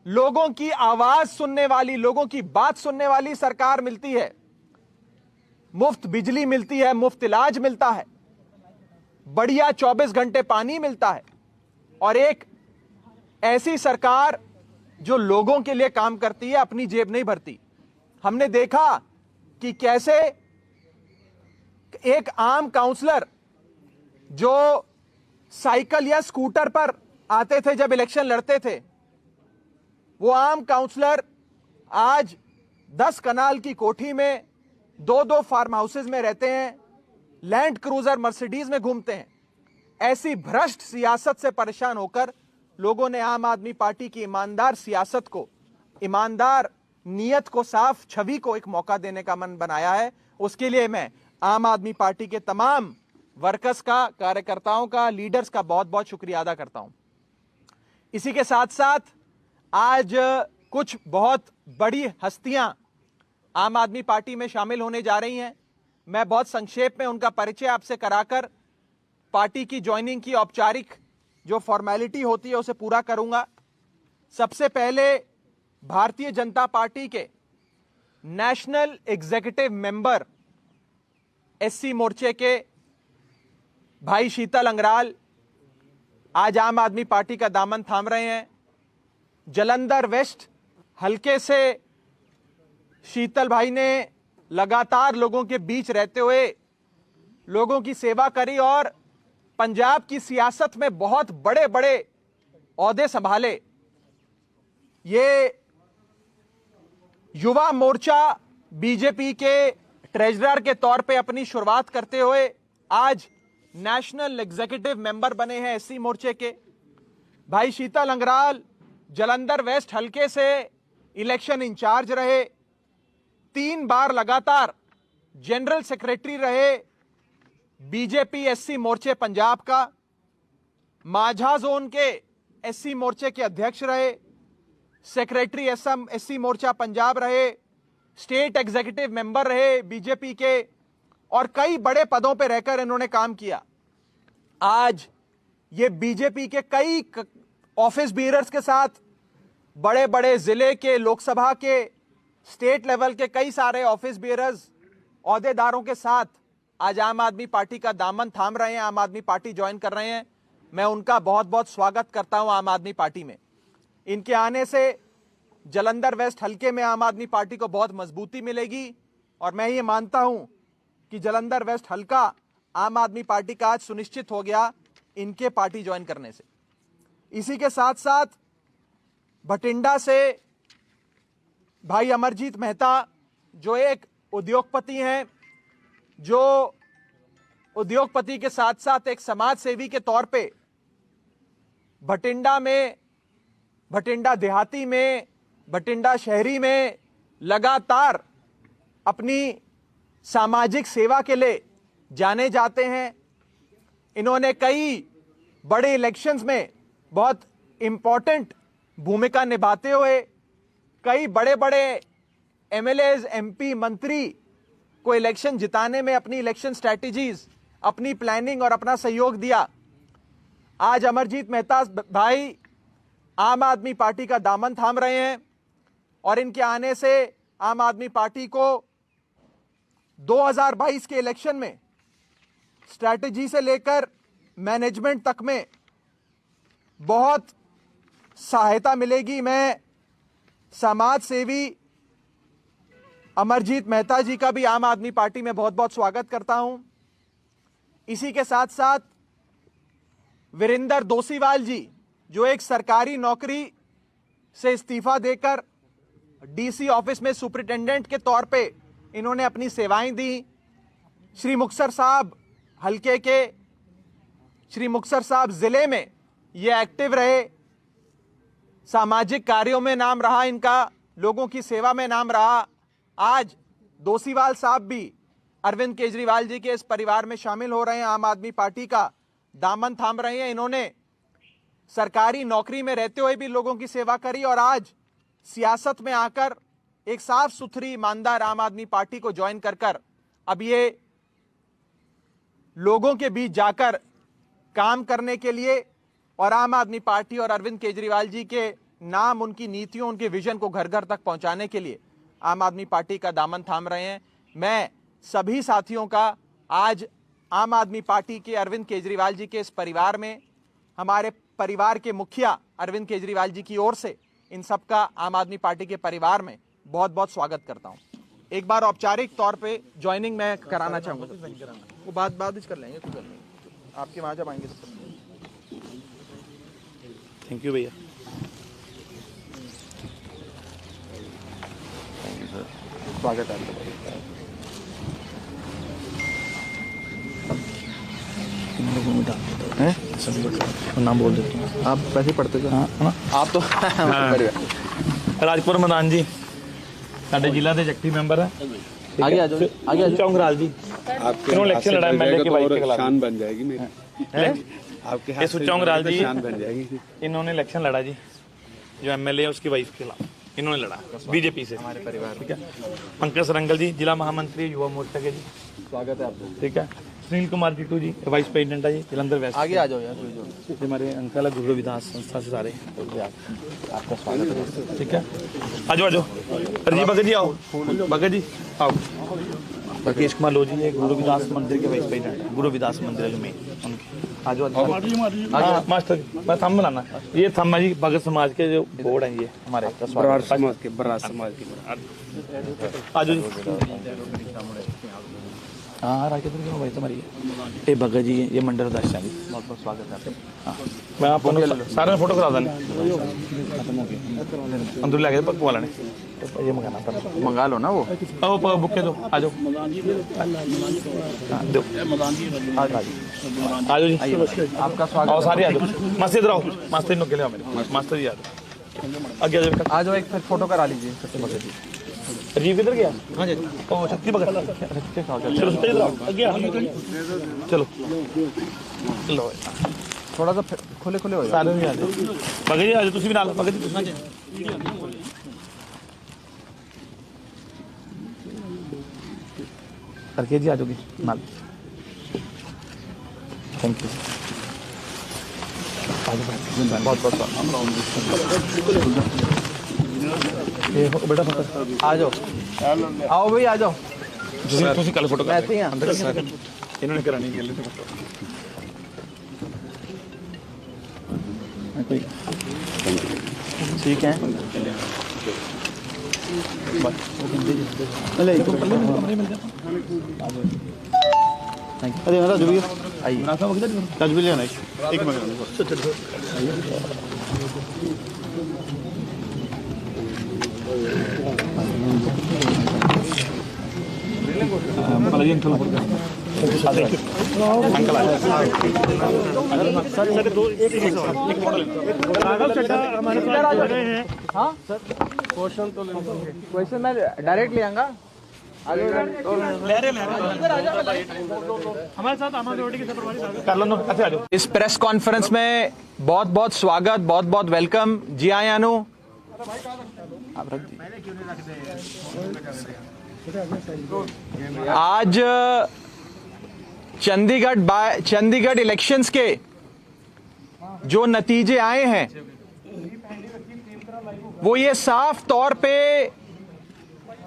Speaker 1: लोगों की आवाज सुनने वाली, लोगों की बात सुनने वाली सरकार मिलती है, मुफ्त बिजली मिलती है, मुफ्त इलाज मिलता है, बढ़िया 24 घंटे पानी मिलता है और एक ऐसी सरकार जो लोगों के लिए काम करती है, अपनी जेब नहीं भरती। हमने देखा कि कैसे एक आम काउंसलर जो साइकिल या स्कूटर पर आते थे जब इलेक्शन लड़ते थे, वो आम काउंसलर आज 10 कनाल की कोठी में 2-2 फार्म हाउसेज में रहते हैं, लैंड क्रूजर मर्सिडीज में घूमते हैं। ऐसी भ्रष्ट सियासत से परेशान होकर लोगों ने आम आदमी पार्टी की ईमानदार सियासत को, ईमानदार नीयत को, साफ छवि को एक मौका देने का मन बनाया है। उसके लिए मैं आम आदमी पार्टी के तमाम वर्कर्स का, कार्यकर्ताओं का, लीडर्स का बहुत बहुत शुक्रिया अदा करता हूं। इसी के साथ साथ आज कुछ बहुत बड़ी हस्तियां आम आदमी पार्टी में शामिल होने जा रही हैं। मैं बहुत संक्षेप में उनका परिचय आपसे कराकर पार्टी की ज्वाइनिंग की औपचारिक जो फॉर्मेलिटी होती है उसे पूरा करूंगा। सबसे पहले भारतीय जनता पार्टी के नेशनल एग्जीक्यूटिव मेंबर एससी मोर्चे के भाई शीतल अंगराल आज आम आदमी पार्टी का दामन थाम रहे हैं। जालंधर वेस्ट हलके से शीतल भाई ने लगातार लोगों के बीच रहते हुए लोगों की सेवा करी और पंजाब की सियासत में बहुत बड़े बड़े ओहदे संभाले। ये युवा मोर्चा बीजेपी के ट्रेजरर के तौर पे अपनी शुरुआत करते हुए आज नेशनल एग्जीक्यूटिव मेंबर बने हैं एससी मोर्चे के। भाई शीतल अंगराल जालंधर वेस्ट हलके से इलेक्शन इंचार्ज रहे, 3 बार लगातार जनरल सेक्रेटरी रहे बीजेपी एससी मोर्चे पंजाब का, माझा जोन के एससी मोर्चे के अध्यक्ष रहे, सेक्रेटरी एससी मोर्चा पंजाब रहे, स्टेट एग्जीक्यूटिव मेंबर रहे बीजेपी के और कई बड़े पदों पर रहकर इन्होंने काम किया। आज ये बीजेपी के कई ऑफिस बीयरर्स के साथ, बड़े बड़े जिले के, लोकसभा के, स्टेट लेवल के कई सारे ऑफिस बीयरर्स, ओहदेदारों के साथ आज आम आदमी पार्टी का दामन थाम रहे हैं, आम आदमी पार्टी ज्वाइन कर रहे हैं। मैं उनका बहुत बहुत स्वागत करता हूं आम आदमी पार्टी में। इनके आने से जालंधर वेस्ट हलके में आम आदमी पार्टी को बहुत मजबूती मिलेगी और मैं ये मानता हूं कि जालंधर वेस्ट हलका आम आदमी पार्टी का आज सुनिश्चित हो गया इनके पार्टी ज्वाइन करने से। इसी के साथ साथ भटिंडा से भाई अमरजीत मेहता जो एक उद्योगपति हैं, जो उद्योगपति के साथ साथ एक समाज सेवी के तौर पे भटिंडा में, भटिंडा देहाती में, भटिंडा शहरी में लगातार अपनी सामाजिक सेवा के लिए जाने जाते हैं। इन्होंने कई बड़े इलेक्शंस में बहुत इंपॉर्टेंट भूमिका निभाते हुए कई बड़े बड़े एमएलएज, एमपी, मंत्री को इलेक्शन जिताने में अपनी इलेक्शन स्ट्रैटेजीज, अपनी प्लानिंग और अपना सहयोग दिया। आज अमरजीत मेहता भाई आम आदमी पार्टी का दामन थाम रहे हैं और इनके आने से आम आदमी पार्टी को 2022 के इलेक्शन में स्ट्रैटेजी से लेकर मैनेजमेंट तक में बहुत सहायता मिलेगी। मैं समाज सेवी अमरजीत मेहता जी का भी आम आदमी पार्टी में बहुत बहुत स्वागत करता हूं। इसी के साथ साथ वीरेंद्र दोसीवाल जी जो एक सरकारी नौकरी से इस्तीफा देकर डीसी ऑफिस में सुपरिटेंडेंट के तौर पे इन्होंने अपनी सेवाएं दी। श्री मुक्तसर साहब हलके के, श्री मुक्तसर साहब जिले में ये एक्टिव रहे, सामाजिक कार्यों में नाम रहा इनका, लोगों की सेवा में नाम रहा। आज दोसीवाल साहब भी अरविंद केजरीवाल जी के इस परिवार में शामिल हो रहे हैं, आम आदमी पार्टी का दामन थाम रहे हैं। इन्होंने सरकारी नौकरी में रहते हुए भी लोगों की सेवा करी और आज सियासत में आकर एक साफ सुथरी ईमानदार आम आदमी पार्टी को ज्वाइन कर अब ये लोगों के बीच जाकर काम करने के लिए और आम आदमी पार्टी और अरविंद केजरीवाल जी के नाम, उनकी नीतियों, उनके विजन को घर घर तक पहुंचाने के लिए आम आदमी पार्टी का दामन थाम रहे हैं। मैं सभी साथियों का आज आम आदमी पार्टी के अरविंद केजरीवाल जी के इस परिवार में, हमारे परिवार के मुखिया अरविंद केजरीवाल जी की ओर से इन सबका आम आदमी पार्टी के परिवार में बहुत बहुत स्वागत करता हूं। एक बार औपचारिक तौर पे ज्वाइनिंग मैं कराना चाहूंगा, वो बाद कर लेंगे, कुछ नहीं, आपके वहां जब आएंगे तो।
Speaker 2: थैंक यू भैया।
Speaker 1: स्वागत है आपका।
Speaker 2: इन लोगों में डाल देता हूं। नाम बोल देते हैं,
Speaker 1: आप वैसे पढ़ते थे।
Speaker 2: हाँ है ना।
Speaker 1: आप तो
Speaker 2: राजपुर मैदान जी साढ़े जिला के एक्टिव मैंबर है।
Speaker 1: आगे आ जाओ, आगे आ जाओ।
Speaker 2: चौंगराल जी
Speaker 3: आपके
Speaker 2: इन्होंने
Speaker 3: हाथ से
Speaker 2: इलेक्शन लड़ा
Speaker 3: चल
Speaker 2: MLA
Speaker 3: जाएगा
Speaker 2: के
Speaker 3: तो
Speaker 2: वाइफ
Speaker 3: और
Speaker 2: के खिलाफ।
Speaker 3: शान बन जाएगी मेरी। आपके हाथ से
Speaker 2: चौंगराल जी
Speaker 3: शान बन जाएगी।
Speaker 2: इन्होंने इलेक्शन लड़ा जी, जो MLA है उसकी वाइफ के खिलाफ इन्होंने लड़ा बीजेपी से। हमारे परिवार ठीक है। पंकज सरंगल जी जिला महामंत्री युवा मोर्चा के जी, स्वागत है आपका। ठीक है। सुनील कुमार टीटू जी वाइस प्रेसिडेंट है जी जलंधर वेस्ट।
Speaker 1: आगे आ जाओ यार,
Speaker 2: हमारे अंकल है गुरु विदास संस्था से सारे,
Speaker 1: आपका स्वागत है।
Speaker 2: ठीक है। आ जाओ जी भगत जी आओ, भगत जी आओ। राकेश कुमार लो जी ये गुरु विदास मंदिर के वाइस प्रेसिडेंट है, गुरु विदास मंदिर जो मेन उनके। आ जाओ मास्टर मैं थंब बनाना, ये थंब है जी भगत समाज के जो बोर्ड है ये हमारे
Speaker 3: बरार समाज के बरार समाज के
Speaker 2: आ जाओ जी। हाँ राकेश जी भाई तुम्हारी ये भगत जी ये मंडल अध्यक्ष है जी, बहुत बहुत स्वागत है। हाँ मैं आपको सारे फोटो करा दें अंदर लगे पक्का वाला ने ये मंगा लो ना वो बुके दो। आ जाओ दो आ जाओ जी,
Speaker 1: आपका स्वागत।
Speaker 2: आओ सारे आ जाओ, मास्टर इधर आओ, मास्टर नो के लिए मेरे मास्टर जी आ जाओ, आगे
Speaker 1: आ जाओ, एक फिर फोटो करा लीजिए सबसे भगत जी।
Speaker 2: राजीव किधर गया? हाँ जी ओ शक्ति भगत चलो सत्य इधर आओ, आगे आओ चलो लो
Speaker 1: थोड़ा सा खुले खुले हो जाओ।
Speaker 2: सारे नहीं आ जाओ भगत जी, आ जाओ तुसी भी नाल भगत जी तुसी करके जी आ जाओगे नाल। थैंक यू बहुत बहुत ये बेटा
Speaker 1: आ जाओ, आओ भाई आ जाओ।
Speaker 2: तुसी कल फोटो
Speaker 1: ऐसे ही हैं।
Speaker 2: इन्होंने करानी है
Speaker 1: ठीक है। अरे मेरा जो भी आइए आज भी लेना एक मिनट क्वेश्चन मैं डायरेक्ट ले आऊंगा।
Speaker 2: हमारे साथ कर लो अच्छा आ जाओ।
Speaker 1: इस प्रेस कॉन्फ्रेंस में बहुत बहुत स्वागत, बहुत बहुत वेलकम। जी आयानु आज चंडीगढ़ इलेक्शंस के जो नतीजे आए हैं वो ये साफ तौर पे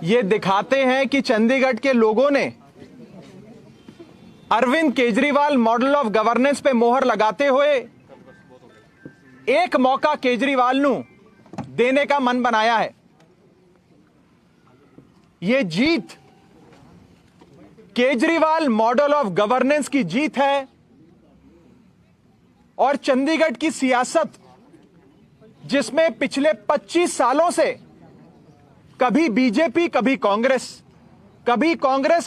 Speaker 1: ये दिखाते हैं कि चंडीगढ़ के लोगों ने Arvind Kejriwal model of governance पे मोहर लगाते हुए एक मौका केजरीवाल नू देने का मन बनाया है। ये जीत केजरीवाल मॉडल ऑफ गवर्नेंस की जीत है और चंडीगढ़ की सियासत जिसमें पिछले 25 सालों से कभी बीजेपी कभी कांग्रेस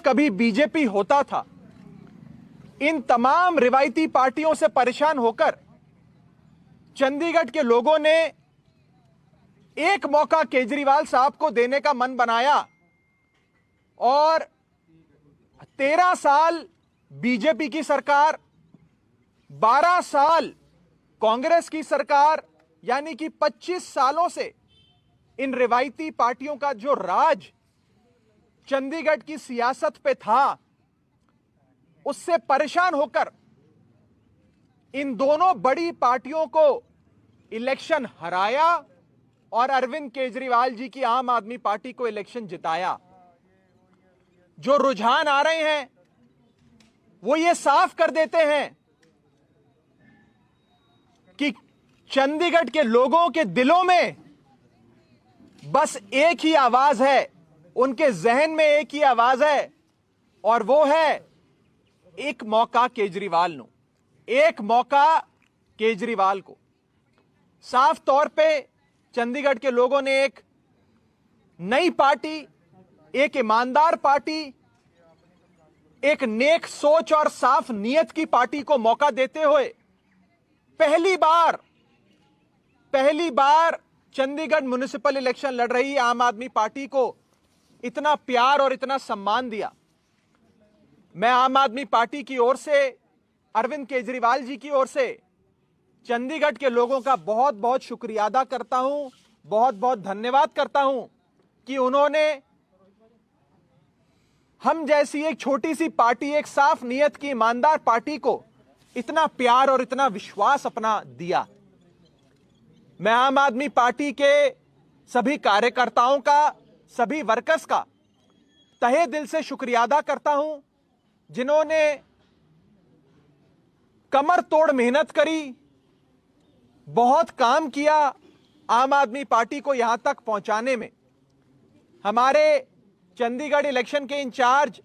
Speaker 1: कभी बीजेपी होता था, इन तमाम रिवायती पार्टियों से परेशान होकर चंडीगढ़ के लोगों ने एक मौका केजरीवाल साहब को देने का मन बनाया और 13 साल बीजेपी की सरकार, 12 साल कांग्रेस की सरकार, यानी कि 25 सालों से इन रिवायती पार्टियों का जो राज चंडीगढ़ की सियासत पे था, उससे परेशान होकर इन दोनों बड़ी पार्टियों को इलेक्शन हराया और अरविंद केजरीवाल जी की आम आदमी पार्टी को इलेक्शन जिताया। जो रुझान आ रहे हैं वो ये साफ कर देते हैं कि चंडीगढ़ के लोगों के दिलों में बस एक ही आवाज है, उनके जहन में एक ही आवाज है और वो है एक मौका केजरीवाल नो, एक मौका केजरीवाल को। साफ तौर पे चंडीगढ़ के लोगों ने एक नई पार्टी, एक ईमानदार पार्टी, एक नेक सोच और साफ नीयत की पार्टी को मौका देते हुए पहली बार चंडीगढ़ म्युनिसिपल इलेक्शन लड़ रही आम आदमी पार्टी को इतना प्यार और इतना सम्मान दिया। मैं आम आदमी पार्टी की ओर से, अरविंद केजरीवाल जी की ओर से चंडीगढ़ के लोगों का बहुत बहुत शुक्रिया अदा करता हूं, बहुत बहुत धन्यवाद करता हूं कि उन्होंने हम जैसी एक छोटी सी पार्टी, एक साफ नीयत की ईमानदार पार्टी को इतना प्यार और इतना विश्वास अपना दिया। मैं आम आदमी पार्टी के सभी कार्यकर्ताओं का, सभी वर्कर्स का तहे दिल से शुक्रिया अदा करता हूं, जिन्होंने कमर तोड़ मेहनत करी, बहुत काम किया आम आदमी पार्टी को यहां तक पहुंचाने में। हमारे चंडीगढ़ इलेक्शन के इंचार्ज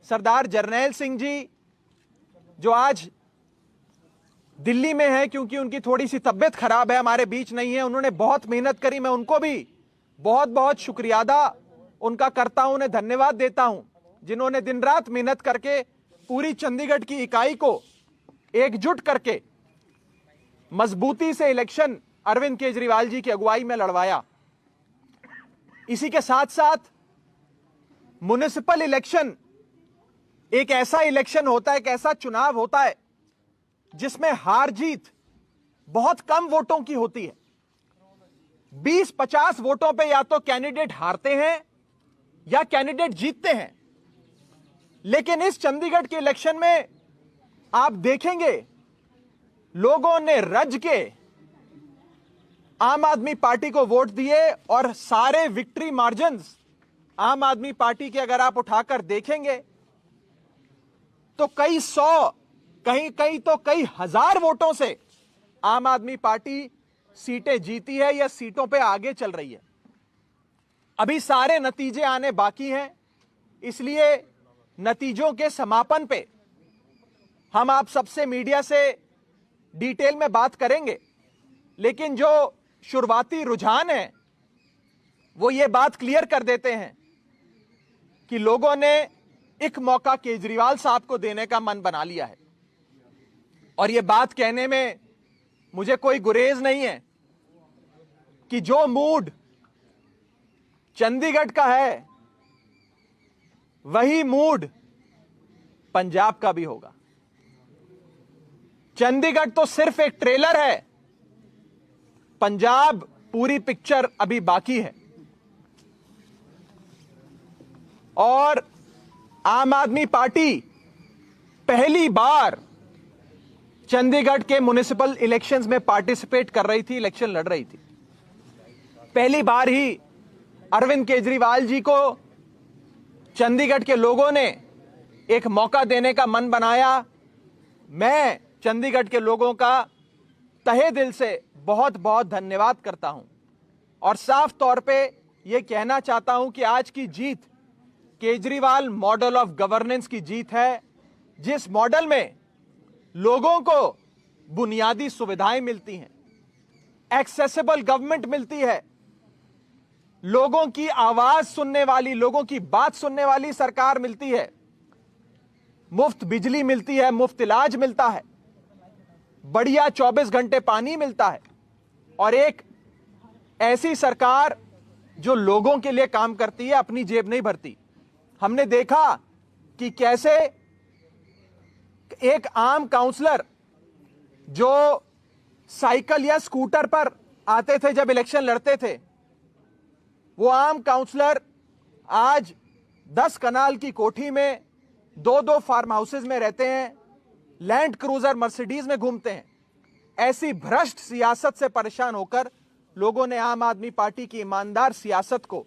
Speaker 1: सरदार जरनैल सिंह जी, जो आज दिल्ली में है क्योंकि उनकी थोड़ी सी तबीयत खराब है, हमारे बीच नहीं है, उन्होंने बहुत मेहनत करी। मैं उनको भी बहुत बहुत शुक्रिया अदा उनका करता हूं, उन्हें धन्यवाद देता हूं, जिन्होंने दिन रात मेहनत करके पूरी चंडीगढ़ की इकाई को एकजुट करके मजबूती से इलेक्शन अरविंद केजरीवाल जी की अगुवाई में लड़वाया। इसी के साथ साथ म्युनिसिपल इलेक्शन एक ऐसा इलेक्शन होता है, एक ऐसा चुनाव होता है जिसमें हार जीत बहुत कम वोटों की होती है। 20-50 वोटों पे या तो कैंडिडेट हारते हैं या कैंडिडेट जीतते हैं। लेकिन इस चंडीगढ़ के इलेक्शन में आप देखेंगे लोगों ने रज के आम आदमी पार्टी को वोट दिए और सारे विक्ट्री मार्जिन्स आम आदमी पार्टी के अगर आप उठाकर देखेंगे तो कई सौ, कहीं तो कई हजार वोटों से आम आदमी पार्टी सीटें जीती है या सीटों पे आगे चल रही है। अभी सारे नतीजे आने बाकी हैं, इसलिए नतीजों के समापन पे हम आप सबसे मीडिया से डिटेल में बात करेंगे। लेकिन जो शुरुआती रुझान है वो ये बात क्लियर कर देते हैं कि लोगों ने एक मौका केजरीवाल साहब को देने का मन बना लिया है। और ये बात कहने में मुझे कोई गुरेज नहीं है कि जो मूड चंडीगढ़ का है वही मूड पंजाब का भी होगा। चंडीगढ़ तो सिर्फ एक ट्रेलर है, पंजाब पूरी पिक्चर अभी बाकी है। और आम आदमी पार्टी पहली बार चंडीगढ़ के म्युनिसिपल इलेक्शंस में पार्टिसिपेट कर रही थी, इलेक्शन लड़ रही थी। पहली बार ही अरविंद केजरीवाल जी को चंडीगढ़ के लोगों ने एक मौका देने का मन बनाया। मैं चंडीगढ़ के लोगों का तहे दिल से बहुत बहुत धन्यवाद करता हूं और साफ तौर पे यह कहना चाहता हूं कि आज की जीत केजरीवाल मॉडल ऑफ गवर्नेंस की जीत है, जिस मॉडल में लोगों को बुनियादी सुविधाएं मिलती हैं, एक्सेसिबल गवर्नमेंट मिलती है, लोगों की आवाज सुनने वाली, लोगों की बात सुनने वाली सरकार मिलती है, मुफ्त बिजली मिलती है, मुफ्त इलाज मिलता है, बढ़िया 24 घंटे पानी मिलता है और एक ऐसी सरकार जो लोगों के लिए काम करती है, अपनी जेब नहीं भरती। हमने देखा कि कैसे एक आम काउंसलर जो साइकिल या स्कूटर पर आते थे जब इलेक्शन लड़ते थे, वो आम काउंसलर आज 10 कनाल की कोठी में 2-2 फार्म हाउसेज में रहते हैं, लैंड क्रूजर मर्सिडीज में घूमते हैं। ऐसी भ्रष्ट सियासत से परेशान होकर लोगों ने आम आदमी पार्टी की ईमानदार सियासत को,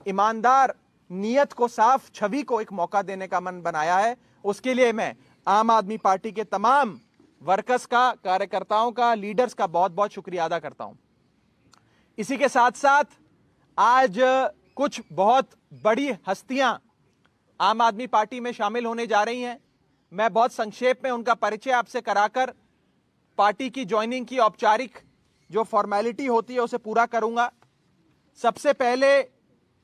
Speaker 1: ईमानदार नीयत को, साफ छवि को एक मौका देने का मन बनाया है। उसके लिए मैं आम आदमी पार्टी के तमाम वर्कर्स का, कार्यकर्ताओं का, लीडर्स का बहुत बहुत शुक्रिया अदा करता हूं। इसी के साथ साथ आज कुछ बहुत बड़ी हस्तियां आम आदमी पार्टी में शामिल होने जा रही हैं। मैं बहुत संक्षेप में उनका परिचय आपसे कराकर पार्टी की ज्वाइनिंग की औपचारिक जो फॉर्मेलिटी होती है उसे पूरा करूंगा। सबसे पहले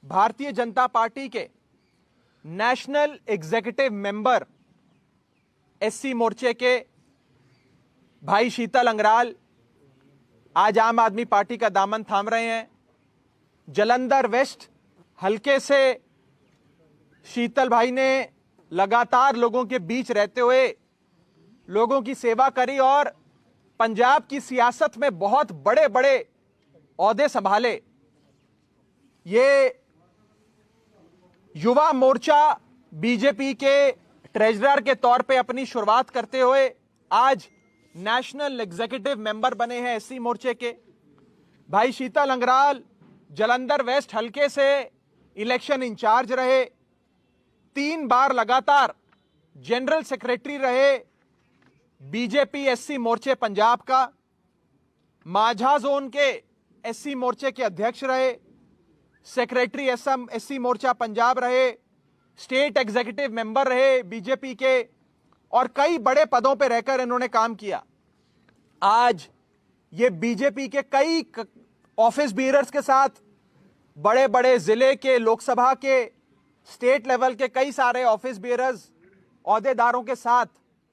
Speaker 1: भारतीय जनता पार्टी के नेशनल एग्जीक्यूटिव मेंबर एससी मोर्चे के भाई शीतल अंगराल आज आम आदमी पार्टी का दामन थाम रहे हैं। जालंधर वेस्ट हलके से शीतल भाई ने लगातार लोगों के बीच रहते हुए लोगों की सेवा करी और पंजाब की सियासत में बहुत बड़े बड़े ओहदे संभाले। ये युवा मोर्चा बीजेपी के ट्रेजरर के तौर पे अपनी शुरुआत करते हुए आज नेशनल एग्जीक्यूटिव मेंबर बने हैं एससी मोर्चे के। भाई शीतल अंगराल जालंधर वेस्ट हलके से इलेक्शन इंचार्ज रहे, 3 बार लगातार जनरल सेक्रेटरी रहे बीजेपी एससी मोर्चे पंजाब का, माझा जोन के एससी मोर्चे के अध्यक्ष रहे, सेक्रेटरी एससी मोर्चा पंजाब रहे, स्टेट एग्जीक्यूटिव मेंबर रहे बीजेपी के और कई बड़े पदों पर रहकर इन्होंने काम किया। आज ये बीजेपी के कई ऑफिस बीयरर्स के साथ, बड़े बड़े जिले के, लोकसभा के, स्टेट लेवल के कई सारे ऑफिस बीयरर्स ओहदेदारों के साथ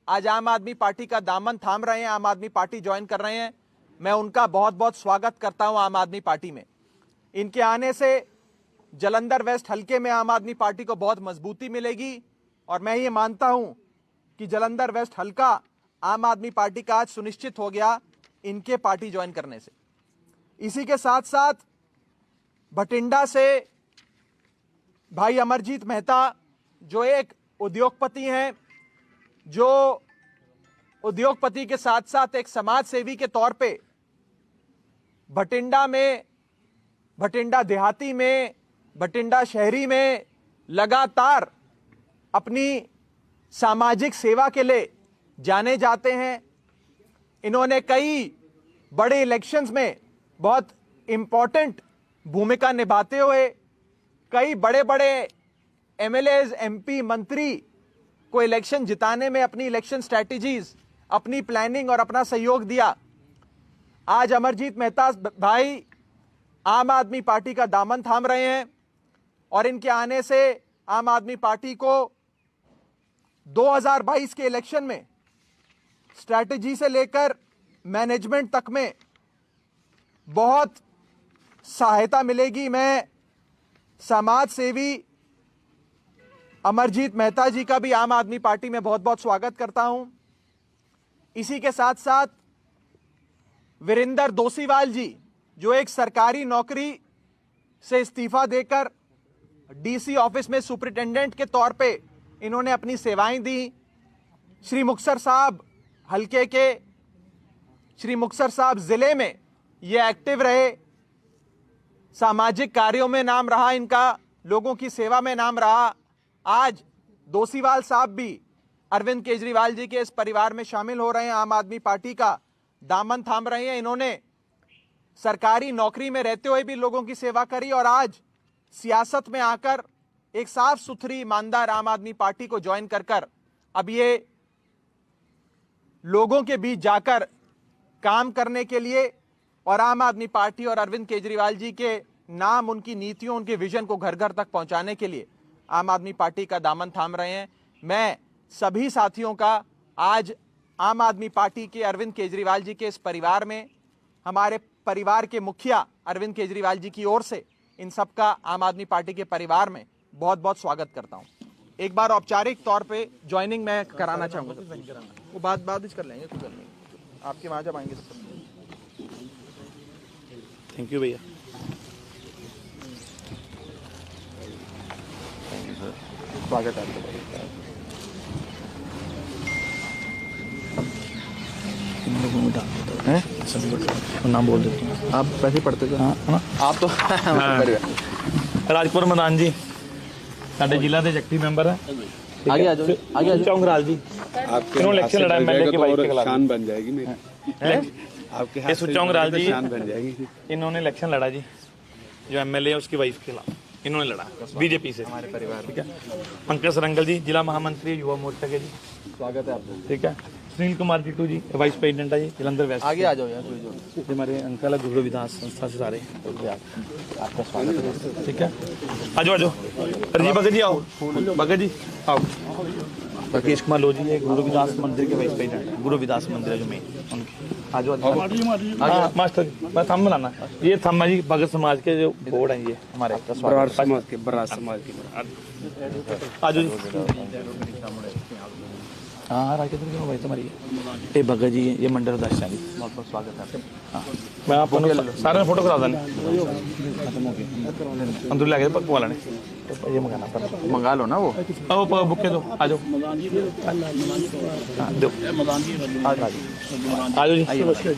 Speaker 1: आज आम आदमी पार्टी का दामन थाम रहे हैं, आम आदमी पार्टी ज्वाइन कर रहे हैं। मैं उनका बहुत बहुत स्वागत करता हूं आम आदमी पार्टी में। इनके आने से जालंधर वेस्ट हलके में आम आदमी पार्टी को बहुत मजबूती मिलेगी और मैं ये मानता हूं कि जालंधर वेस्ट हलका आम आदमी पार्टी का आज सुनिश्चित हो गया इनके पार्टी ज्वाइन करने से। इसी के साथ साथ भटिंडा से भाई अमरजीत मेहता जो एक उद्योगपति हैं, जो उद्योगपति के साथ साथ एक समाज सेवी के तौर पे भटिंडा में, भटिंडा देहाती में, भटिंडा शहरी में लगातार अपनी सामाजिक सेवा के लिए जाने जाते हैं। इन्होंने कई बड़े इलेक्शंस में बहुत इंपॉर्टेंट भूमिका निभाते हुए कई बड़े बड़े एमएलएज, एमपी, मंत्री को इलेक्शन जिताने में अपनी इलेक्शन स्ट्रैटेजीज, अपनी प्लानिंग और अपना सहयोग दिया। आज अमरजीत मेहता भाई आम आदमी पार्टी का दामन थाम रहे हैं और इनके आने से आम आदमी पार्टी को 2022 के इलेक्शन में स्ट्रैटेजी से लेकर मैनेजमेंट तक में बहुत सहायता मिलेगी। मैं समाज सेवी अमरजीत मेहता जी का भी आम आदमी पार्टी में बहुत बहुत स्वागत करता हूं। इसी के साथ साथ वीरेंद्र दोसीवाल जी जो एक सरकारी नौकरी से इस्तीफा देकर डीसी ऑफिस में सुपरिटेंडेंट के तौर पे इन्होंने अपनी सेवाएं दी। श्री मुक्तसर साहब हलके के, श्री मुक्तसर साहब जिले में ये एक्टिव रहे, सामाजिक कार्यों में नाम रहा इनका, लोगों की सेवा में नाम रहा। आज दोसीवाल साहब भी अरविंद केजरीवाल जी के इस परिवार में शामिल हो रहे हैं, आम आदमी पार्टी का दामन थाम रहे हैं। इन्होंने सरकारी नौकरी में रहते हुए भी लोगों की सेवा करी और आज सियासत में आकर एक साफ सुथरी ईमानदार आम आदमी पार्टी को ज्वाइन कर अब ये लोगों के बीच जाकर काम करने के लिए और आम आदमी पार्टी और अरविंद केजरीवाल जी के नाम, उनकी नीतियों, उनके विजन को घर घर तक पहुंचाने के लिए आम आदमी पार्टी का दामन थाम रहे हैं। मैं सभी साथियों का आज आम आदमी पार्टी के अरविंद केजरीवाल जी के इस परिवार में, हमारे परिवार के मुखिया अरविंद केजरीवाल जी की ओर से इन सबका आम आदमी पार्टी के परिवार में बहुत बहुत स्वागत करता हूं। एक बार औपचारिक तौर पे ज्वाइनिंग मैं कराना चाहूंगा, वो बाद कर लेंगे, कुछ कर लेंगे, आपके वहां जब आएंगे तो।
Speaker 2: थैंक यू भैया।
Speaker 1: स्वागत है आपका।
Speaker 2: नाम बोल देते हैं,
Speaker 1: आप वैसे पढ़ते थे।
Speaker 2: हाँ आप तो राजपुर मैदान जी साढ़े जिला के एक्टिव मैंबर है।
Speaker 1: आगे आ जाओ, आगे आ जाओ।
Speaker 2: चौंगराल जी
Speaker 3: आपके
Speaker 2: इलेक्शन लड़ा एमएलए के वाइफ के खिलाफ,
Speaker 3: शान बन जाएगी मेरी। आपके हाथ से
Speaker 2: चौंगराल जी
Speaker 3: शान बन जाएगी।
Speaker 2: इन्होंने इलेक्शन लड़ा जी, जो एमएलए है उसकी वाइफ के खिलाफ इन्होंने लड़ा बीजेपी से, हमारे परिवार। ठीक है। पंकज सरंगल जी जिला महामंत्री युवा मोर्चा के जी, स्वागत है आपका। ठीक है। सुनील कुमार टीटू जी वाइस प्रेसिडेंट है जी जालंधर वेस्ट।
Speaker 1: आगे आ जाओ यार,
Speaker 2: हमारे अंकल है गुरु विधान संस्था से सारे,
Speaker 1: आपका स्वागत है।
Speaker 2: ठीक है। आ जाओ जी भगत जी आओ, भगत जी आओ। राकेश कुमार लोधी है गुरु विदास मंदिर के वाइस प्रेसिडेंट है। गुरु विदास मंदिर है जो मेन उनके आज मास्टर मैं थंब बनाना ये थंब है जी भगत समाज के जो बोर्ड हैं ये हमारे
Speaker 3: बरार समाज के बरार समाज के
Speaker 2: आज हाँ राकेश जी भाई तुम्हारी ये भगत जी ये मंडल अध्यक्ष हैं जी बहुत बहुत स्वागत है हाँ मैं आपको सारे फोटो करा दें अंदर लगे पक्का वाला ये मंगाना पर
Speaker 1: मंगा लो ना वो
Speaker 2: बुके दो आ जाओ दो आ जाओ जी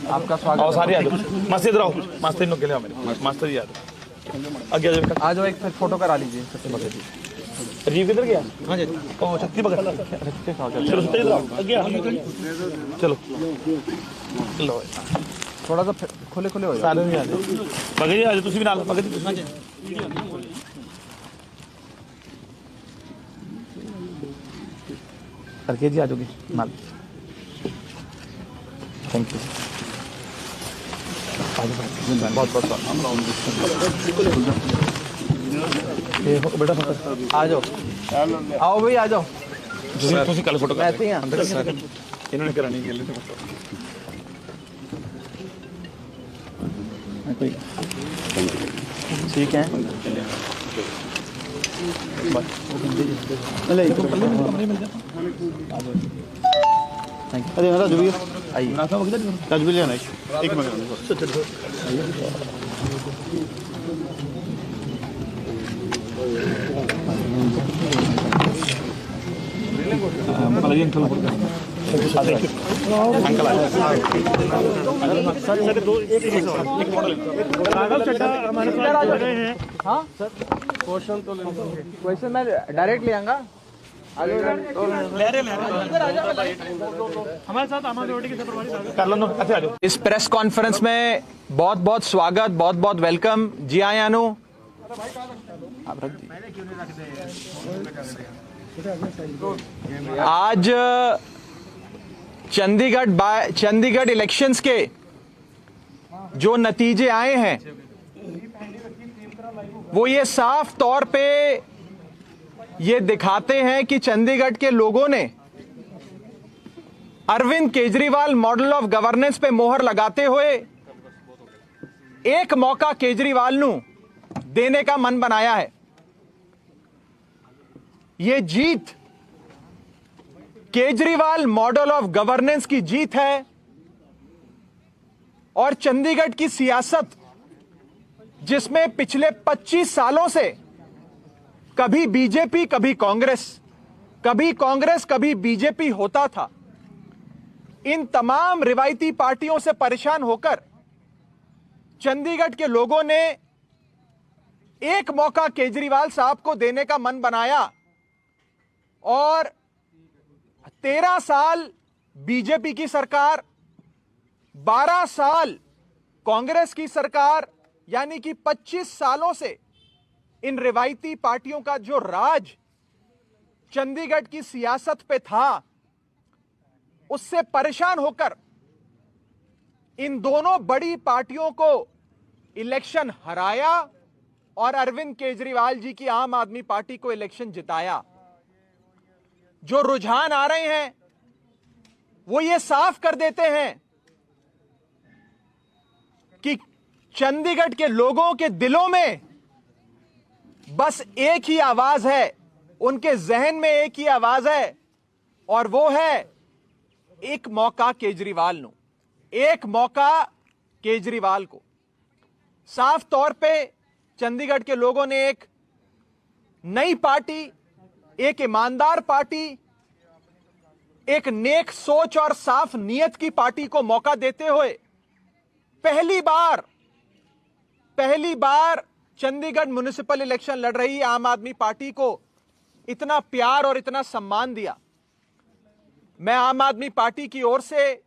Speaker 1: आपका स्वागत
Speaker 2: आओ सारे आ जाओ मस्त इधर आओ मस्त इन लोग के लिए मेरे मास्टर जी आ जाओ आगे
Speaker 1: आ जाओ एक फोटो करा लीजिए सबसे पहले जी
Speaker 2: राजीव किधर गया हाँ जी ओ छत्ती भगत चलो सत्ती इधर आओ आगे चलो लो
Speaker 1: थोड़ा सा खुले खुले हो जाओ
Speaker 2: सारे नहीं आ जाओ भगत जी आ जाओ तुसी भी नाल भगत जी करके जी आ जाओगे नाल थैंक यू बहुत बहुत बेटा
Speaker 1: आ जाओ आओ भाई आ जाओ
Speaker 2: तुसी कल फोटो
Speaker 1: ऐसे ही
Speaker 2: अंदर इन्होंने करानी है
Speaker 1: ठीक है अरे राजू भैया आइए राजू भैया एक मिनट क्वेश्चन मैं डायरेक्ट ले आऊंगा
Speaker 4: हमारे साथ
Speaker 2: कर लो अच्छा आ जाओ
Speaker 1: इस प्रेस कॉन्फ्रेंस में बहुत बहुत स्वागत बहुत बहुत वेलकम जी हाँ यानू आज चंडीगढ़ इलेक्शंस के जो नतीजे आए हैं वो ये साफ तौर पे ये दिखाते हैं कि चंडीगढ़ के लोगों ने Arvind Kejriwal model of governance पे मोहर लगाते हुए एक मौका केजरीवाल नू देने का मन बनाया है। ये जीत केजरीवाल मॉडल ऑफ गवर्नेंस की जीत है और चंडीगढ़ की सियासत जिसमें पिछले 25 सालों से कभी बीजेपी कभी कांग्रेस कभी बीजेपी होता था, इन तमाम रिवायती पार्टियों से परेशान होकर चंडीगढ़ के लोगों ने एक मौका केजरीवाल साहब को देने का मन बनाया और 13 साल बीजेपी की सरकार, 12 साल कांग्रेस की सरकार, यानी कि 25 सालों से इन रिवायती पार्टियों का जो राज चंडीगढ़ की सियासत पे था, उससे परेशान होकर इन दोनों बड़ी पार्टियों को इलेक्शन हराया और अरविंद केजरीवाल जी की आम आदमी पार्टी को इलेक्शन जिताया। जो रुझान आ रहे हैं वो ये साफ कर देते हैं कि चंडीगढ़ के लोगों के दिलों में बस एक ही आवाज है, उनके जहन में एक ही आवाज है और वो है एक मौका केजरीवाल नो, एक मौका केजरीवाल को। साफ तौर पे चंडीगढ़ के लोगों ने एक नई पार्टी, एक ईमानदार पार्टी, एक नेक सोच और साफ नीयत की पार्टी को मौका देते हुए पहली बार चंडीगढ़ म्युनिसिपल इलेक्शन लड़ रही आम आदमी पार्टी को इतना प्यार और इतना सम्मान दिया। मैं आम आदमी पार्टी की ओर से,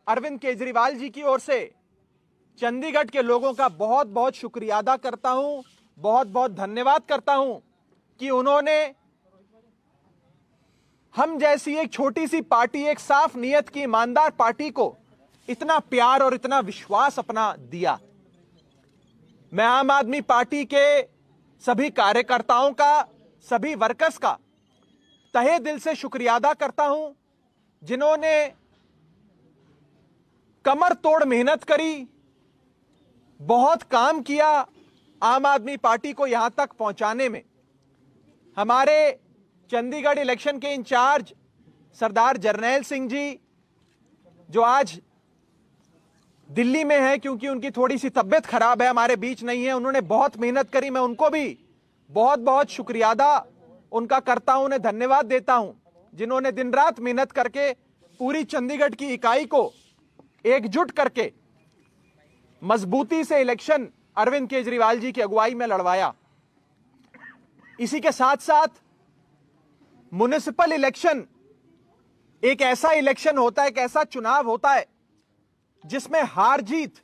Speaker 1: अरविंद केजरीवाल जी की ओर से चंडीगढ़ के लोगों का बहुत बहुत शुक्रिया अदा करता हूं, बहुत बहुत धन्यवाद करता हूं कि उन्होंने हम जैसी एक छोटी सी पार्टी, एक साफ नीयत की ईमानदार पार्टी को इतना प्यार और इतना विश्वास अपना दिया। मैं आम आदमी पार्टी के सभी कार्यकर्ताओं का, सभी वर्कर्स का तहे दिल से शुक्रिया अदा करता हूं, जिन्होंने कमर तोड़ मेहनत करी, बहुत काम किया आम आदमी पार्टी को यहां तक पहुंचाने में। हमारे चंडीगढ़ इलेक्शन के इंचार्ज सरदार जरनैल सिंह जी, जो आज दिल्ली में है क्योंकि उनकी थोड़ी सी तबीयत खराब है, हमारे बीच नहीं है, उन्होंने बहुत मेहनत करी। मैं उनको भी बहुत बहुत शुक्रिया अदा उनका करता हूं, उन्हें धन्यवाद देता हूं, जिन्होंने दिन रात मेहनत करके पूरी चंडीगढ़ की इकाई को एकजुट करके मजबूती से इलेक्शन अरविंद केजरीवाल जी की अगुवाई में लड़वाया। इसी के साथ साथ म्युनिसिपल इलेक्शन एक ऐसा इलेक्शन होता है, एक ऐसा चुनाव होता है जिसमें हार जीत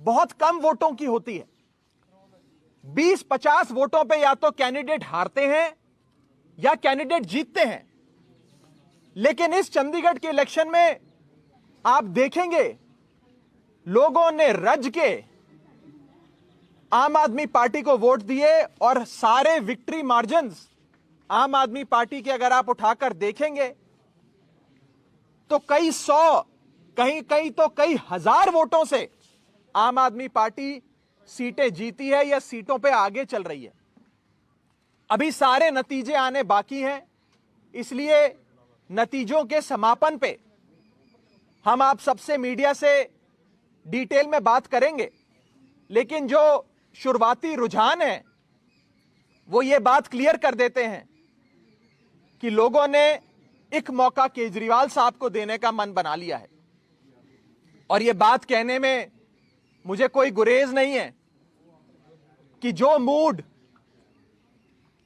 Speaker 1: बहुत कम वोटों की होती है। 20-50 वोटों पे या तो कैंडिडेट हारते हैं या कैंडिडेट जीतते हैं। लेकिन इस चंडीगढ़ के इलेक्शन में आप देखेंगे लोगों ने रज के आम आदमी पार्टी को वोट दिए और सारे विक्ट्री मार्जिन्स आम आदमी पार्टी के अगर आप उठाकर देखेंगे तो कई सौ, कहीं तो कई हजार वोटों से आम आदमी पार्टी सीटें जीती है या सीटों पे आगे चल रही है। अभी सारे नतीजे आने बाकी हैं, इसलिए नतीजों के समापन पे हम आप सबसे मीडिया से डिटेल में बात करेंगे। लेकिन जो शुरुआती रुझान है वो ये बात क्लियर कर देते हैं कि लोगों ने एक मौका केजरीवाल साहब को देने का मन बना लिया है। और ये बात कहने में मुझे कोई गुरेज नहीं है कि जो मूड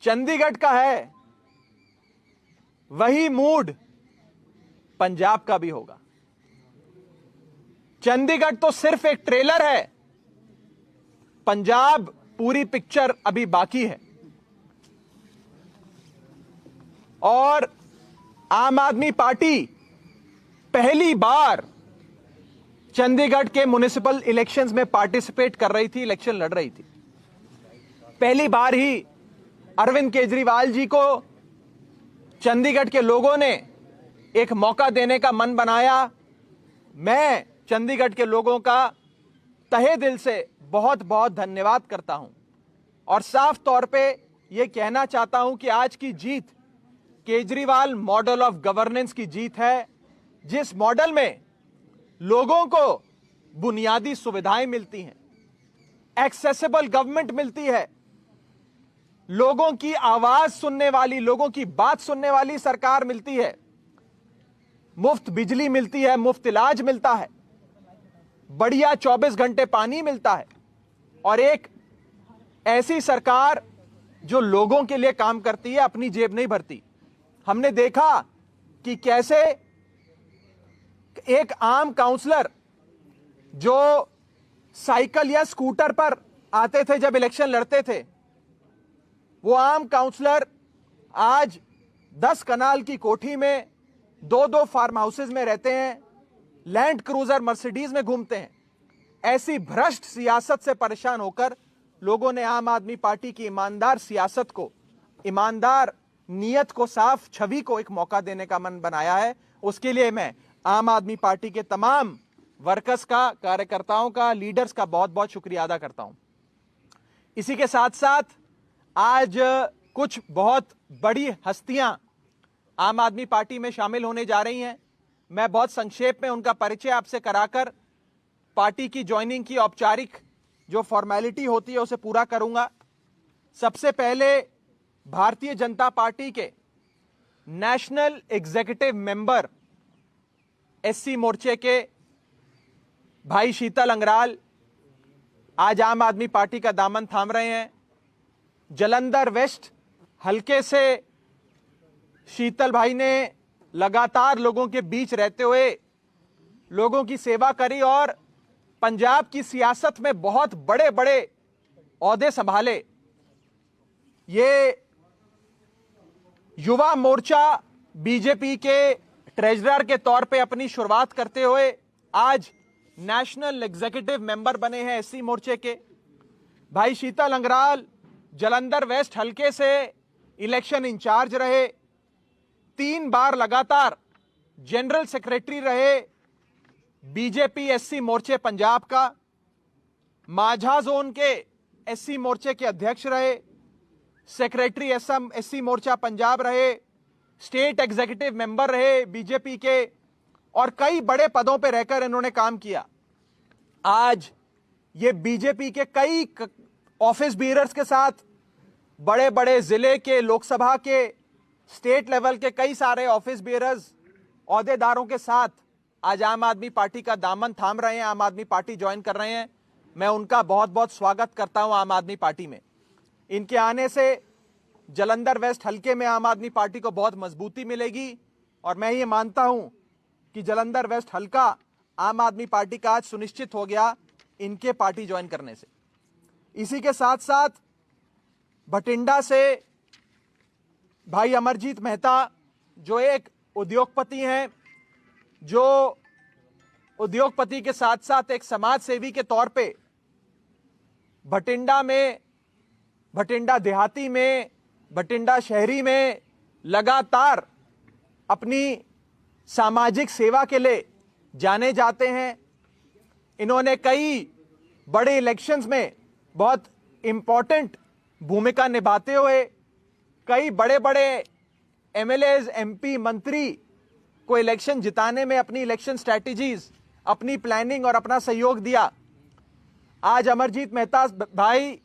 Speaker 1: चंडीगढ़ का है वही मूड पंजाब का भी होगा। चंडीगढ़ तो सिर्फ एक ट्रेलर है, पंजाब पूरी पिक्चर अभी बाकी है। और आम आदमी पार्टी पहली बार चंडीगढ़ के म्युनिसिपल इलेक्शंस में पार्टिसिपेट कर रही थी, इलेक्शन लड़ रही थी। पहली बार ही अरविंद केजरीवाल जी को चंडीगढ़ के लोगों ने एक मौका देने का मन बनाया। मैं चंडीगढ़ के लोगों का तहे दिल से बहुत बहुत धन्यवाद करता हूं और साफ तौर पे यह कहना चाहता हूं कि आज की जीत केजरीवाल मॉडल ऑफ गवर्नेंस की जीत है, जिस मॉडल में लोगों को बुनियादी सुविधाएं मिलती हैं, एक्सेसिबल गवर्नमेंट मिलती है, लोगों की आवाज सुनने वाली, लोगों की बात सुनने वाली सरकार मिलती है, मुफ्त बिजली मिलती है, मुफ्त इलाज मिलता है, बढ़िया 24 घंटे पानी मिलता है और एक ऐसी सरकार जो लोगों के लिए काम करती है, अपनी जेब नहीं भरती। हमने देखा कि कैसे एक आम काउंसलर जो साइकिल या स्कूटर पर आते थे जब इलेक्शन लड़ते थे, वो आम काउंसलर आज 10 कनाल की कोठी में 2-2 फार्म हाउसेज में रहते हैं, लैंड क्रूजर मर्सिडीज में घूमते हैं। ऐसी भ्रष्ट सियासत से परेशान होकर लोगों ने आम आदमी पार्टी की ईमानदार सियासत को, ईमानदार नीयत को, साफ छवि को एक मौका देने का मन बनाया है। उसके लिए मैं आम आदमी पार्टी के तमाम वर्कर्स का, कार्यकर्ताओं का, लीडर्स का बहुत बहुत शुक्रिया अदा करता हूं। इसी के साथ साथ आज कुछ बहुत बड़ी हस्तियां आम आदमी पार्टी में शामिल होने जा रही हैं। मैं बहुत संक्षेप में उनका परिचय आपसे कराकर पार्टी की ज्वाइनिंग की औपचारिक जो फॉर्मेलिटी होती है उसे पूरा करूंगा। सबसे पहले भारतीय जनता पार्टी के नेशनल एग्जीक्यूटिव मेंबर एससी मोर्चे के भाई शीतल अंगराल आज आम आदमी पार्टी का दामन थाम रहे हैं। जालंधर वेस्ट हलके से शीतल भाई ने लगातार लोगों के बीच रहते हुए लोगों की सेवा करी और पंजाब की सियासत में बहुत बड़े बड़े ओहदे संभाले। ये युवा मोर्चा बीजेपी के ट्रेजरर के तौर पे अपनी शुरुआत करते हुए आज नेशनल एग्जीक्यूटिव मेंबर बने हैं एससी मोर्चे के। भाई शीतल अंगराल जालंधर वेस्ट हलके से इलेक्शन इंचार्ज रहे, 3 बार लगातार जनरल सेक्रेटरी रहे बीजेपी एससी मोर्चे पंजाब का, माझा जोन के एससी मोर्चे के अध्यक्ष रहे, सेक्रेटरी एससी मोर्चा पंजाब रहे, स्टेट एग्जीक्यूटिव मेंबर रहे बीजेपी के, और कई बड़े पदों पर रहकर इन्होंने काम किया। आज ये बीजेपी के कई ऑफिस बीयरर्स के साथ, बड़े बड़े जिले के, लोकसभा के, स्टेट लेवल के कई सारे ऑफिस बीयरर्स, ओहदेदारों के साथ आज आम आदमी पार्टी का दामन थाम रहे हैं, आम आदमी पार्टी ज्वाइन कर रहे हैं। मैं उनका बहुत बहुत स्वागत करता हूं आम आदमी पार्टी में। इनके आने से जालंधर वेस्ट हलके में आम आदमी पार्टी को बहुत मजबूती मिलेगी, और मैं ये मानता हूं कि जालंधर वेस्ट हलका आम आदमी पार्टी का आज सुनिश्चित हो गया इनके पार्टी ज्वाइन करने से। इसी के साथ साथ भटिंडा से भाई अमरजीत मेहता, जो एक उद्योगपति हैं, जो उद्योगपति के साथ साथ एक समाज सेवी के तौर पे भटिंडा में, भटिंडा देहाती में, भटिंडा शहरी में लगातार अपनी सामाजिक सेवा के लिए जाने जाते हैं। इन्होंने कई बड़े इलेक्शंस में बहुत इंपॉर्टेंट भूमिका निभाते हुए कई बड़े बड़े एमएलएज, एमपी, मंत्री को इलेक्शन जिताने में अपनी इलेक्शन स्ट्रैटेजीज, अपनी प्लानिंग और अपना सहयोग दिया। आज अमरजीत मेहता भाई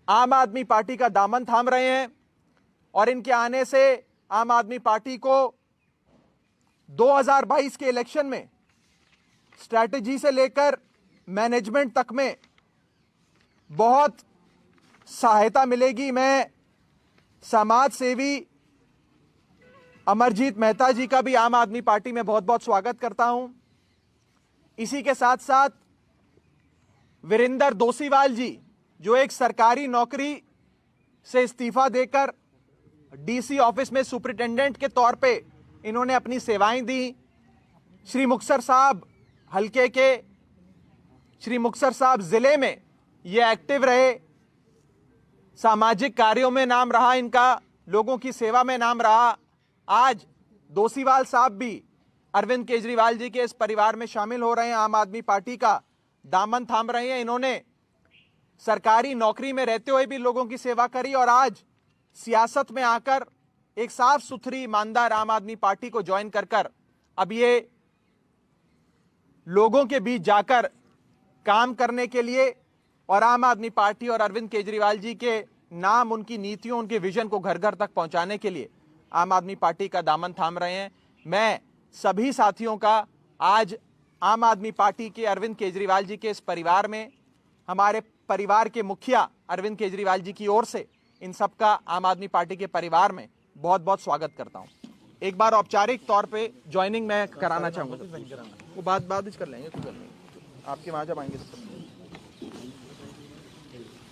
Speaker 1: आम आदमी पार्टी का दामन थाम रहे हैं, और इनके आने से आम आदमी पार्टी को 2022 के इलेक्शन में स्ट्रैटेजी से लेकर मैनेजमेंट तक में बहुत सहायता मिलेगी। मैं समाज सेवी अमरजीत मेहता जी का भी आम आदमी पार्टी में बहुत बहुत स्वागत करता हूं। इसी के साथ साथ वीरेंद्र दोसीवाल जी, जो एक सरकारी नौकरी से इस्तीफा देकर डीसी ऑफिस में सुपरिटेंडेंट के तौर पे इन्होंने अपनी सेवाएं दी। श्री मुक्तसर साहब हलके के, श्री मुक्तसर साहब जिले में ये एक्टिव रहे, सामाजिक कार्यों में नाम रहा इनका, लोगों की सेवा में नाम रहा। आज दोसीवाल साहब भी अरविंद केजरीवाल जी के इस परिवार में शामिल हो रहे हैं, आम आदमी पार्टी का दामन थाम रहे हैं। इन्होंने सरकारी नौकरी में रहते हुए भी लोगों की सेवा करी, और आज सियासत में आकर एक साफ सुथरी ईमानदार आम आदमी पार्टी को ज्वाइन कर अब ये लोगों के बीच जाकर काम करने के लिए और आम आदमी पार्टी और अरविंद केजरीवाल जी के नाम, उनकी नीतियों, उनके विजन को घर घर तक पहुंचाने के लिए आम आदमी पार्टी का दामन थाम रहे हैं। मैं सभी साथियों का आज आम आदमी पार्टी के अरविंद केजरीवाल जी के इस परिवार में, हमारे परिवार के मुखिया अरविंद केजरीवाल जी की ओर से इन सबका आम आदमी पार्टी के परिवार में बहुत बहुत स्वागत करता हूं। एक बार औपचारिक तौर पे ज्वाइनिंग मैं कराना चाहूंगा, वो बाद कर लेंगे, आपके वहां जब आएंगे तो।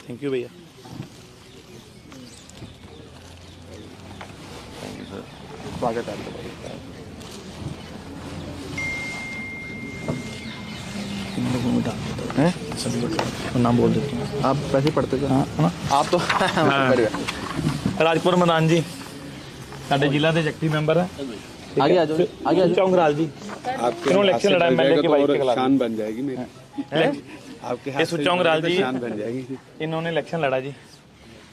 Speaker 2: थैंक यू भैया।
Speaker 1: स्वागत है आपका।
Speaker 2: सभी लोग नाम बोल देते हैं,
Speaker 1: आप वैसे पढ़ते थे।
Speaker 2: हाँ, आप तो राजपुर मैदान जी साडे जिला के एक्टिव मैंबर है।
Speaker 1: आगे आ जाओ, आगे आ जाओ।
Speaker 2: चौंगराल जी
Speaker 3: आपके
Speaker 2: इलेक्शन लड़ा एमएलए के वाइफ के खिलाफ,
Speaker 3: शान बन जाएगी मेरी। आपके हाथ से
Speaker 2: चौंगराल जी
Speaker 3: शान बन जाएगी।
Speaker 2: इन्होंने इलेक्शन लड़ा जी,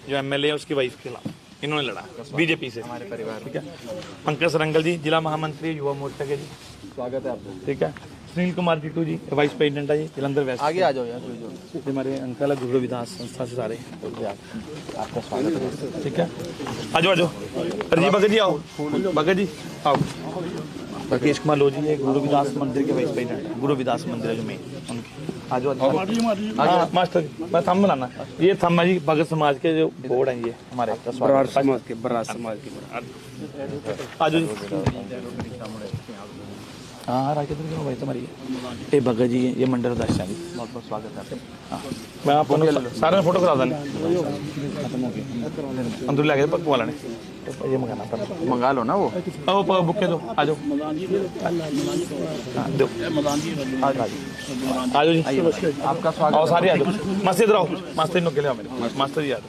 Speaker 2: जो एमएलए है उसकी वाइफ के खिलाफ इन्होंने लड़ा बीजेपी से, हमारे परिवार। ठीक है। पंकज सरंगल जी जिला महामंत्री युवा मोर्चा के जी, स्वागत है आपका। ठीक है। सुनील कुमार टीटू जी वाइस प्रेसिडेंट है जी जालंधर वेस्ट।
Speaker 1: आगे आ जाओ यार,
Speaker 2: हमारे अंकल है गुरु विदास संस्था से सारे,
Speaker 1: आपका स्वागत है।
Speaker 2: ठीक है। आ जाओ जी, भगत जी आओ, भगत जी आओ। राकेश कुमार लो जी, गुरु विदास मंदिर के वाइस प्रेसिडेंट, गुरु विदास मंदिर है जो मेन उनके। आ जाओ मास्टर, मैं थंब बनाना, ये थंब है जी भगत समाज के जो बोर्ड है, ये हमारे
Speaker 3: बरार समाज के, बरार समाज के।
Speaker 2: आ जाओ जी। हाँ राकेश भाई तुम्हारी ये भगत जी, ये मंडल अध्यक्ष हैं जी, बहुत बहुत स्वागत है। हाँ मैं आपको सारे फोटो करा दें, अंदर लगे पक्का वाला ने ये मंगा लो ना, वो बुक के दो। आ जाओ, दो आ जाओ जी, आपका स्वागत। आओ सारे आ जाओ, मस्त इधर आओ, मस्त इन के लिए मेरे मास्टर जी आ जाओ,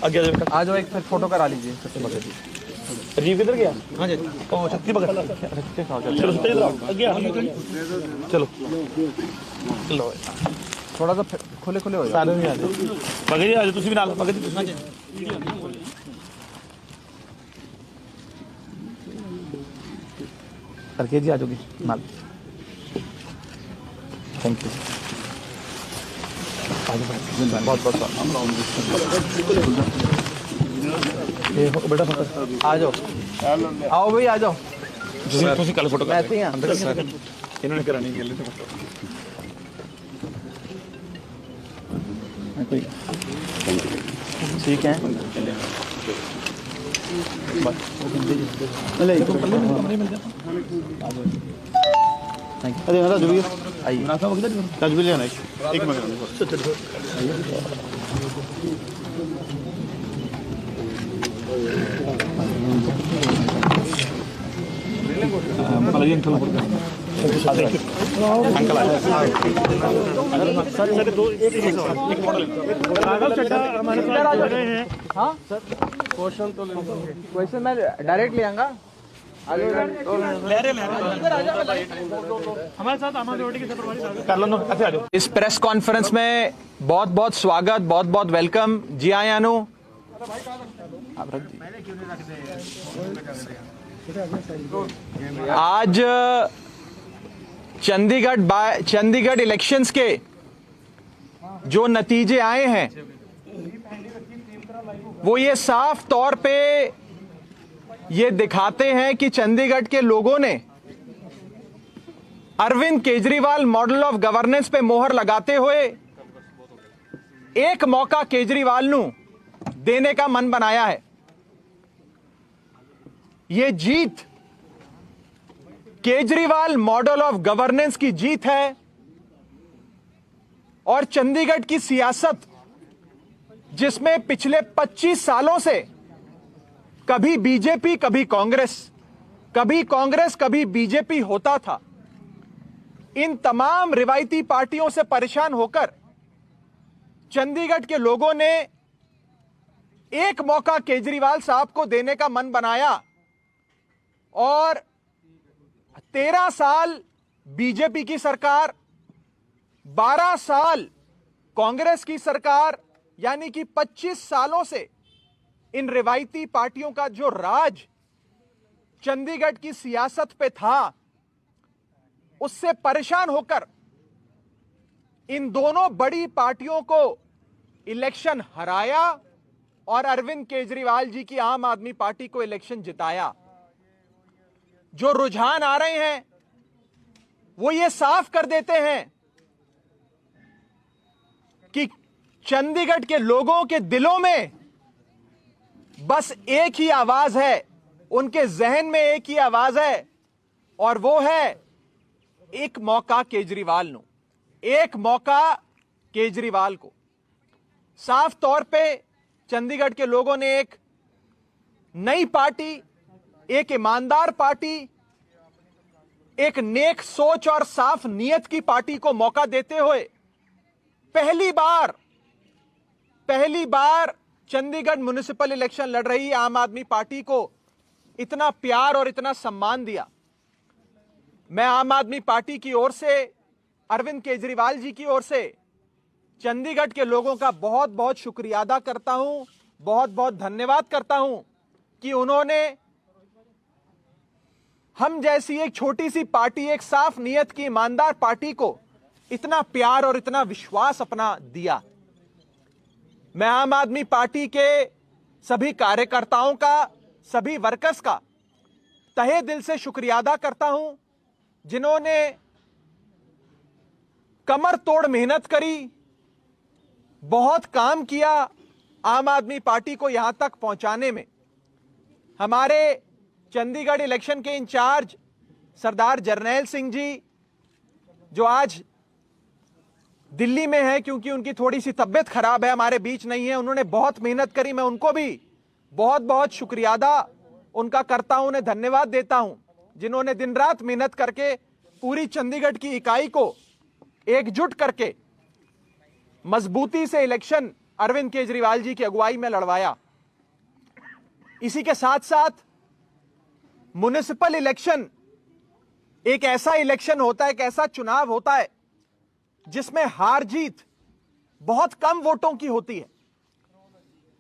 Speaker 2: आगे आ जाओ, एक फिर फोटो करा लीजिए सबसे भगत जी। राजीव किधर गया? हाँ जी, ओ छत्ती पकड़, चलो सत्ते इधर आओ, आगे आओ, चलो लो,
Speaker 1: थोड़ा सा खुले खुले हो जाओ।
Speaker 2: सारे नहीं आ जाओ, भगत जी आ जाओ, तुसी भी नाल, भगत जी तुसी करके जी आ जाओगी नाल, थैंक यू, बहुत बहुत बेटा
Speaker 1: आ जाओ, आओ भाई आ जाओ।
Speaker 2: तुसी कल फोटो
Speaker 1: मैं ऐसे ही
Speaker 2: अंदर इन्होंने करानी है
Speaker 1: ठीक है। अरे राजू भैया आइए, राजू भैया एक मिनट क्वेश्चन मैं डायरेक्ट ले आऊंगा।
Speaker 2: हमारे साथ कर लो, अच्छा आ जाओ।
Speaker 1: इस प्रेस कॉन्फ्रेंस में बहुत बहुत स्वागत, बहुत बहुत वेलकम। जी हाँ यानू, आज चंडीगढ़ इलेक्शंस के जो नतीजे आए हैं वो ये साफ तौर पे ये दिखाते हैं कि चंडीगढ़ के लोगों ने Arvind Kejriwal model of governance पे मोहर लगाते हुए एक मौका केजरीवाल नू देने का मन बनाया है। ये जीत केजरीवाल मॉडल ऑफ गवर्नेंस की जीत है और चंडीगढ़ की सियासत, जिसमें पिछले 25 सालों से कभी बीजेपी कभी कांग्रेस कभी बीजेपी होता था, इन तमाम रिवायती पार्टियों से परेशान होकर चंडीगढ़ के लोगों ने एक मौका केजरीवाल साहब को देने का मन बनाया और 13 साल बीजेपी की सरकार, 12 साल कांग्रेस की सरकार, यानी कि 25 सालों से इन रिवायती पार्टियों का जो राज चंडीगढ़ की सियासत पे था, उससे परेशान होकर इन दोनों बड़ी पार्टियों को इलेक्शन हराया और अरविंद केजरीवाल जी की आम आदमी पार्टी को इलेक्शन जिताया। जो रुझान आ रहे हैं वो ये साफ कर देते हैं कि चंडीगढ़ के लोगों के दिलों में बस एक ही आवाज है, उनके जहन में एक ही आवाज है और वो है एक मौका केजरीवाल नु, एक मौका केजरीवाल को। साफ तौर पे चंडीगढ़ के लोगों ने एक नई पार्टी, एक ईमानदार पार्टी, एक नेक सोच और साफ नीयत की पार्टी को मौका देते हुए पहली बार चंडीगढ़ म्युनिसिपल इलेक्शन लड़ रही आम आदमी पार्टी को इतना प्यार और इतना सम्मान दिया। मैं आम आदमी पार्टी की ओर से, अरविंद केजरीवाल जी की ओर से चंडीगढ़ के लोगों का बहुत बहुत शुक्रिया अदा करता हूं, बहुत बहुत धन्यवाद करता हूं कि उन्होंने हम जैसी एक छोटी सी पार्टी, एक साफ नीयत की ईमानदार पार्टी को इतना प्यार और इतना विश्वास अपना दिया। मैं आम आदमी पार्टी के सभी कार्यकर्ताओं का, सभी वर्कर्स का तहे दिल से शुक्रिया अदा करता हूं, जिन्होंने कमर तोड़ मेहनत करी, बहुत काम किया आम आदमी पार्टी को यहां तक पहुंचाने में। हमारे चंडीगढ़ इलेक्शन के इंचार्ज सरदार जरनैल सिंह जी, जो आज दिल्ली में है क्योंकि उनकी थोड़ी सी तबीयत खराब है, हमारे बीच नहीं है, उन्होंने बहुत मेहनत करी। मैं उनको भी बहुत बहुत शुक्रिया अदा उनका करता हूं, उन्हें धन्यवाद देता हूं, जिन्होंने दिन रात मेहनत करके पूरी चंडीगढ़ की इकाई को एकजुट करके मजबूती से इलेक्शन अरविंद केजरीवाल जी की अगुवाई में लड़वाया। इसी के साथ साथ म्युनिसिपल इलेक्शन एक ऐसा इलेक्शन होता है, एक ऐसा चुनाव होता है जिसमें हार जीत बहुत कम वोटों की होती है।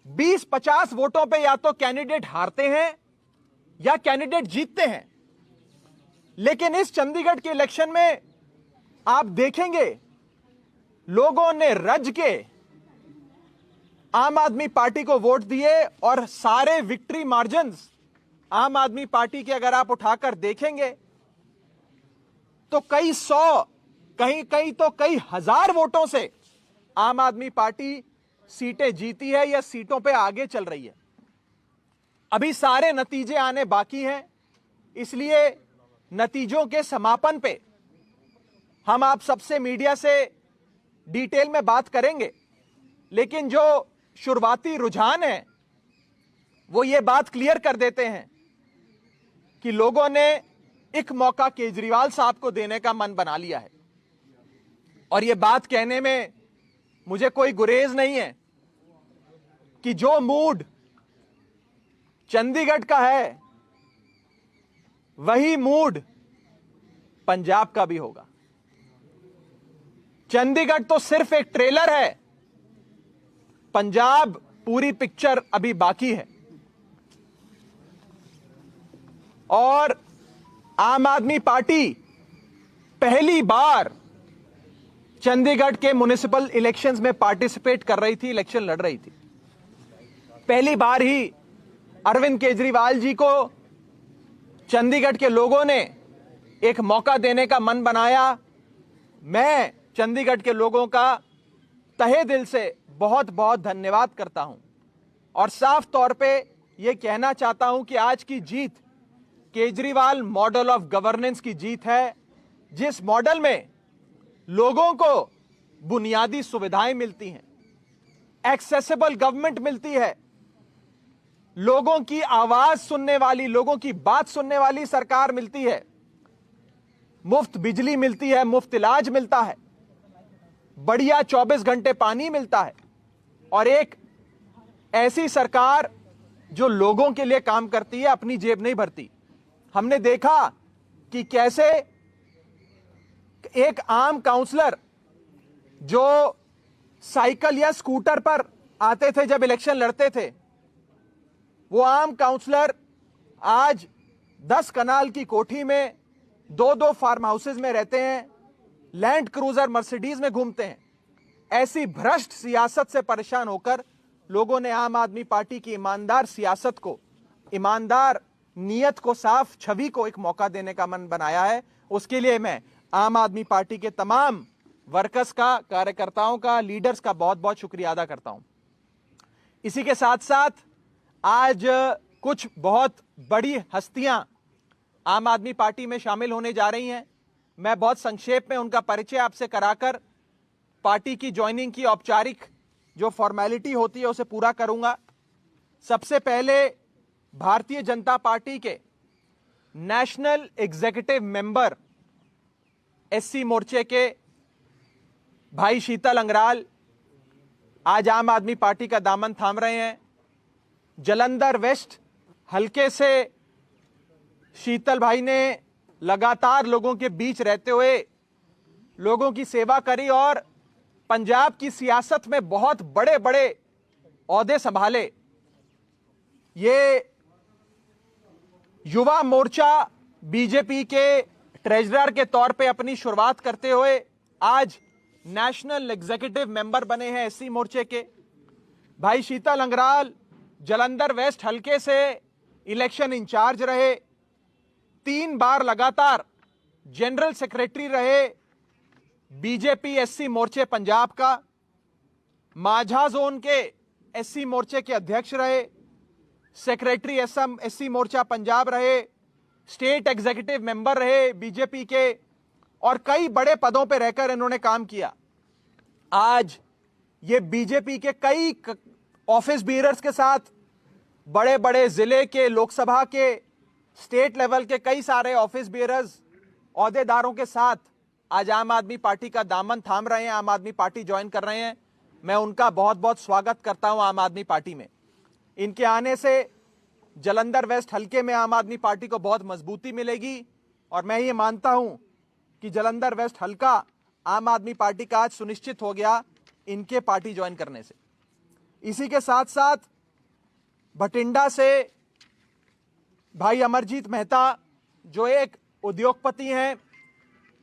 Speaker 1: 20-50 वोटों पे या तो कैंडिडेट हारते हैं या कैंडिडेट जीतते हैं। लेकिन इस चंडीगढ़ के इलेक्शन में आप देखेंगे लोगों ने रज के आम आदमी पार्टी को वोट दिए और सारे विक्ट्री मार्जिन्स आम आदमी पार्टी के अगर आप उठाकर देखेंगे तो कई सौ, कहीं कहीं तो कई हजार वोटों से आम आदमी पार्टी सीटें जीती है या सीटों पे आगे चल रही है। अभी सारे नतीजे आने बाकी हैं, इसलिए नतीजों के समापन पे हम आप सबसे मीडिया से डिटेल में बात करेंगे। लेकिन जो शुरुआती रुझान है वो ये बात क्लियर कर देते हैं कि लोगों ने एक मौका केजरीवाल साहब को देने का मन बना लिया है। और ये बात कहने में मुझे कोई गुरेज नहीं है कि जो मूड चंडीगढ़ का है वही मूड पंजाब का भी होगा। चंडीगढ़ तो सिर्फ एक ट्रेलर है, पंजाब पूरी पिक्चर अभी बाकी है। और आम आदमी पार्टी पहली बार चंडीगढ़ के म्युनिसिपल इलेक्शंस में पार्टिसिपेट कर रही थी, इलेक्शन लड़ रही थी। पहली बार ही अरविंद केजरीवाल जी को चंडीगढ़ के लोगों ने एक मौका देने का मन बनाया। मैं चंडीगढ़ के लोगों का तहे दिल से बहुत बहुत धन्यवाद करता हूं और साफ तौर पे यह कहना चाहता हूं कि आज की जीत केजरीवाल मॉडल ऑफ गवर्नेंस की जीत है, जिस मॉडल में लोगों को बुनियादी सुविधाएं मिलती हैं, एक्सेसिबल गवर्नमेंट मिलती है, लोगों की आवाज सुनने वाली, लोगों की बात सुनने वाली सरकार मिलती है, मुफ्त बिजली मिलती है, मुफ्त इलाज मिलता है, बढ़िया 24 घंटे पानी मिलता है और एक ऐसी सरकार जो लोगों के लिए काम करती है, अपनी जेब नहीं भरती। हमने देखा कि कैसे एक आम काउंसलर जो साइकिल या स्कूटर पर आते थे जब इलेक्शन लड़ते थे, वो आम काउंसलर आज 10 कनाल की कोठी में 2-2 फार्म हाउसेज में रहते हैं, लैंड क्रूजर मर्सिडीज में घूमते हैं। ऐसी भ्रष्ट सियासत से परेशान होकर लोगों ने आम आदमी पार्टी की ईमानदार सियासत को, ईमानदार नीयत को, साफ छवि को एक मौका देने का मन बनाया है। उसके लिए मैं आम आदमी पार्टी के तमाम वर्कर्स का, कार्यकर्ताओं का, लीडर्स का बहुत बहुत शुक्रिया अदा करता हूं। इसी के साथ साथ आज कुछ बहुत बड़ी हस्तियां आम आदमी पार्टी में शामिल होने जा रही हैं। मैं बहुत संक्षेप में उनका परिचय आपसे कराकर पार्टी की ज्वाइनिंग की औपचारिक जो फॉर्मेलिटी होती है उसे पूरा करूंगा। सबसे पहले भारतीय जनता पार्टी के नेशनल एग्जीक्यूटिव मेंबर एससी मोर्चे के भाई शीतल अंगराल आज आम आदमी पार्टी का दामन थाम रहे हैं। जालंधर वेस्ट हलके से शीतल भाई ने लगातार लोगों के बीच रहते हुए लोगों की सेवा करी और पंजाब की सियासत में बहुत बड़े बड़े ओहदे संभाले। ये युवा मोर्चा बीजेपी के ट्रेजरर के तौर पे अपनी शुरुआत करते हुए आज नेशनल एग्जीक्यूटिव मेंबर बने हैं एससी मोर्चे के। भाई शीतल अंगराल जालंधर वेस्ट हलके से इलेक्शन इंचार्ज रहे, 3 बार लगातार जनरल सेक्रेटरी रहे बीजेपी एससी मोर्चे पंजाब का, माझा जोन के एससी मोर्चे के अध्यक्ष रहे, सेक्रेटरी एससी मोर्चा पंजाब रहे, स्टेट एग्जीक्यूटिव मेंबर रहे बीजेपी के और कई बड़े पदों पर रहकर इन्होंने काम किया। आज ये बीजेपी के कई ऑफिस बीयरर्स के साथ, बड़े बड़े जिले के, लोकसभा के, स्टेट लेवल के कई सारे ऑफिस बीयरर्स, ओहदेदारों के साथ आज आम आदमी पार्टी का दामन थाम रहे हैं, आम आदमी पार्टी ज्वाइन कर रहे हैं। मैं उनका बहुत बहुत स्वागत करता हूं आम आदमी पार्टी में। इनके आने से जालंधर वेस्ट हलके में आम आदमी पार्टी को बहुत मजबूती मिलेगी और मैं ये मानता हूं कि जालंधर वेस्ट हलका आम आदमी पार्टी का आज सुनिश्चित हो गया इनके पार्टी ज्वाइन करने से। इसी के साथ साथ भटिंडा से भाई अमरजीत मेहता जो एक उद्योगपति हैं,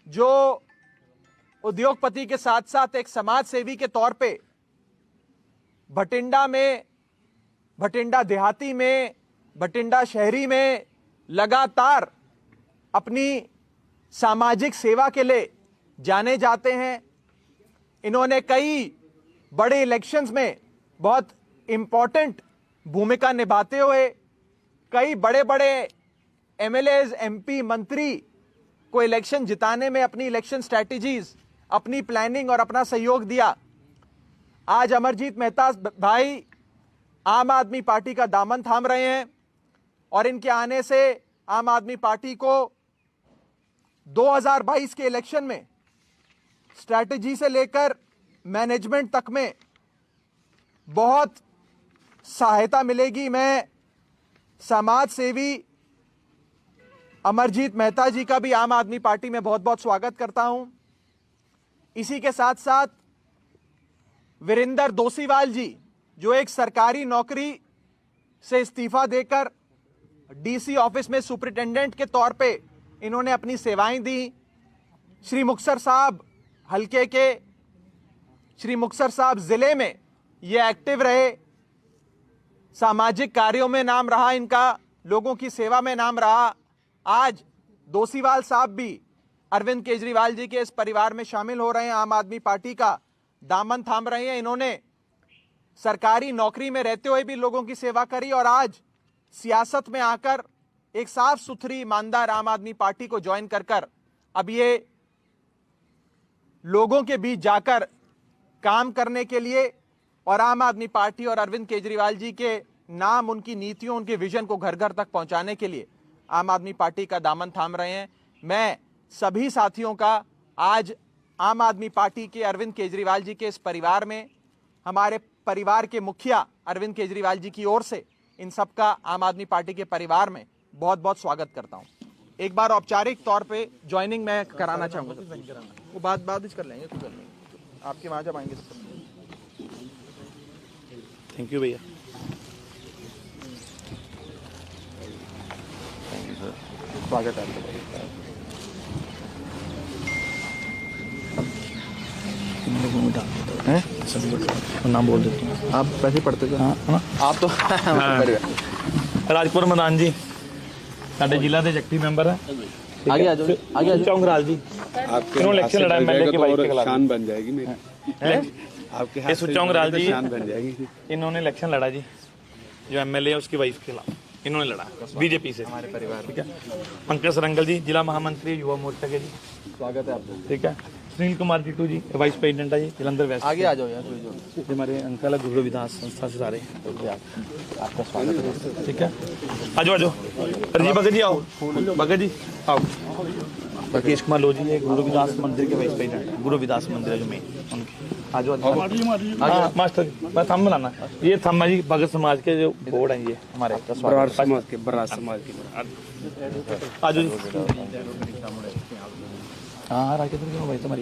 Speaker 1: जो उद्योगपति के साथ साथ एक समाज सेवी के तौर पे भटिंडा में, भटिंडा देहाती में, भटिंडा शहरी में लगातार अपनी सामाजिक सेवा के लिए जाने जाते हैं। इन्होंने कई बड़े इलेक्शंस में बहुत इंपॉर्टेंट भूमिका निभाते हुए कई बड़े बड़े एमएलएज, एमपी, मंत्री को इलेक्शन जिताने में अपनी इलेक्शन स्ट्रैटेजीज, अपनी प्लानिंग और अपना सहयोग दिया। आज अमरजीत मेहता भाई आम आदमी पार्टी का दामन थाम रहे हैं और इनके आने से आम आदमी पार्टी को 2022 के इलेक्शन में स्ट्रैटेजी से लेकर मैनेजमेंट तक में बहुत सहायता मिलेगी। मैं समाज सेवी अमरजीत मेहता जी का भी आम आदमी पार्टी में बहुत बहुत स्वागत करता हूं। इसी के साथ साथ वीरेंद्र दोसीवाल जी जो एक सरकारी नौकरी से इस्तीफा देकर डीसी ऑफिस में सुपरिटेंडेंट के तौर पे इन्होंने अपनी सेवाएं दी। श्री मुक्तसर साहब हलके के, श्री मुक्तसर साहब जिले में ये एक्टिव रहे, सामाजिक कार्यों में नाम रहा इनका, लोगों की सेवा में नाम रहा। आज दोसीवाल साहब भी अरविंद केजरीवाल जी के इस परिवार में शामिल हो रहे हैं, आम आदमी पार्टी का दामन थाम रहे हैं। इन्होंने सरकारी नौकरी में रहते हुए भी लोगों की सेवा करी और आज सियासत में आकर एक साफ सुथरी ईमानदार आम आदमी पार्टी को ज्वाइन कर अब ये लोगों के बीच जाकर काम करने के लिए और आम आदमी पार्टी और अरविंद केजरीवाल जी के नाम, उनकी नीतियों, उनके विजन को घर घर तक पहुंचाने के लिए आम आदमी पार्टी का दामन थाम रहे हैं। मैं सभी साथियों का आज आम आदमी पार्टी के अरविंद केजरीवाल जी के इस परिवार में, हमारे परिवार के मुखिया अरविंद केजरीवाल जी की ओर से इन सबका आम आदमी पार्टी के परिवार में बहुत बहुत स्वागत करता हूं। एक बार औपचारिक तौर पे ज्वाइनिंग मैं कराना चाहूंगा। वो बाद कर लेंगे, कुछ कर लेंगे। आपके वहां जब आएंगे तो
Speaker 2: थैंक यू भैया।
Speaker 1: स्वागत है आपका।
Speaker 2: नाम बोल देते हैं,
Speaker 1: आप वैसे पढ़ते थे।
Speaker 2: हाँ
Speaker 1: आप तो
Speaker 2: राजपुर मैदान जी साढ़े जिला के जगती मैंबर है।
Speaker 1: आगे आ जाओ, आगे आ जाओ।
Speaker 2: चौंगराल जी
Speaker 3: आपके
Speaker 2: इन्होंने इलेक्शन लड़ा एमएलए के वाइफ के खिलाफ।
Speaker 3: शान बन जाएगी मेरी। आपके हाथ से
Speaker 2: चौंगराल जी
Speaker 3: शान बन जाएगी।
Speaker 2: इन्होंने इलेक्शन लड़ा जी, जो एमएलए है उसकी वाइफ के खिलाफ इन्होंने लड़ा बीजेपी से, हमारे परिवार। ठीक है। पंकज सरंगल जी जिला महामंत्री युवा मोर्चा के जी, स्वागत है आपका। ठीक है। सुनील कुमार जीटू जी वाइस प्रेसिडेंट है जी जालंधर वेस्ट।
Speaker 1: आगे आ जाओ यार,
Speaker 2: हमारे अंकल है गुरु रविदास संस्था से सारे,
Speaker 1: आपका स्वागत है।
Speaker 2: ठीक है। आ जाओ जी भगत जी आओ, भगत जी आओ। राकेश कुमार लो जी गुरु रविदास मंदिर के वाइस प्रेसिडेंट, गुरु रविदास मंदिर है जो मेन उनके। आ जाओ मास्टर मैं थंब बनाना, ये थंब है जी भगत समाज के जो बोर्ड है ये हमारे
Speaker 3: बरार समाज के, बरार समाज के।
Speaker 2: आ जाओ जी। हाँ राकेश भाई तुम्हारी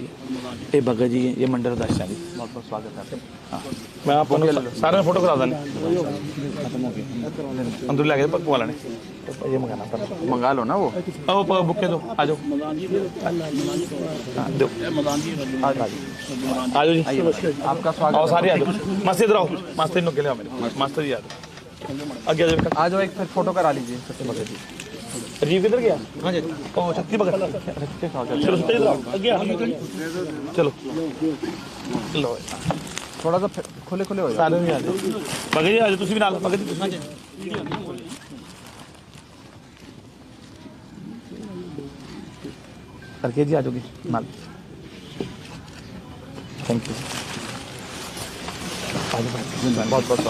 Speaker 2: ये भगत जी ये मंडल अध्यक्ष है जी, बहुत बहुत स्वागत है। हाँ मैं आपको सारे फोटो करा देना अंदर लगे पकवा लेने, ये मंगा लो ना वो बुके दो। आ जाओ दो, आ जाओ जी, आपका स्वागत। आओ सारे आ जाओ, मास्टर इधर आओ, मास्टर इन लोग के लिए मेरे मास्टर जी आ जाओ, आगे आ जाओ। एक फोटो करा लीजिए सबसे भगत जी। राजीव किधर गया? हाँ जी ओ छत्ती भगत। चलो इधर आओ, आगे चलो लो,
Speaker 1: थोड़ा सा खुले खुले हो जाओ
Speaker 2: सारे भी आ जाओ। भगत जी आ जाओ, तुसी भी नाल भगत जी करके जी आ जाओगे नाल। थैंक यू, बहुत बहुत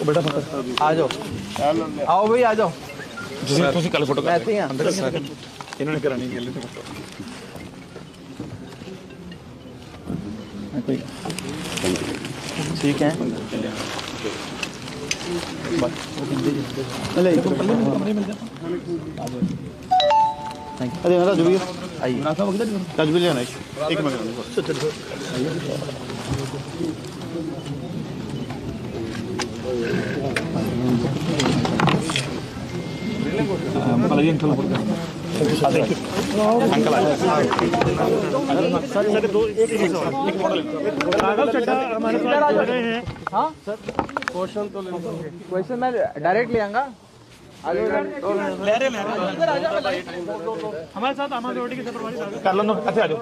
Speaker 2: बेटा फकर
Speaker 1: आ जाओ, आओ भाई आ जाओ।
Speaker 2: तुसी कल फोटो
Speaker 1: ऐसे ही
Speaker 2: अंदर इन्होंने करानी है फोटो। ठीक है।
Speaker 4: अरे राजू भैया आइए, राजू भैया एक मिनट।
Speaker 1: क्वेश्चन मैं डायरेक्ट ले आऊंगा।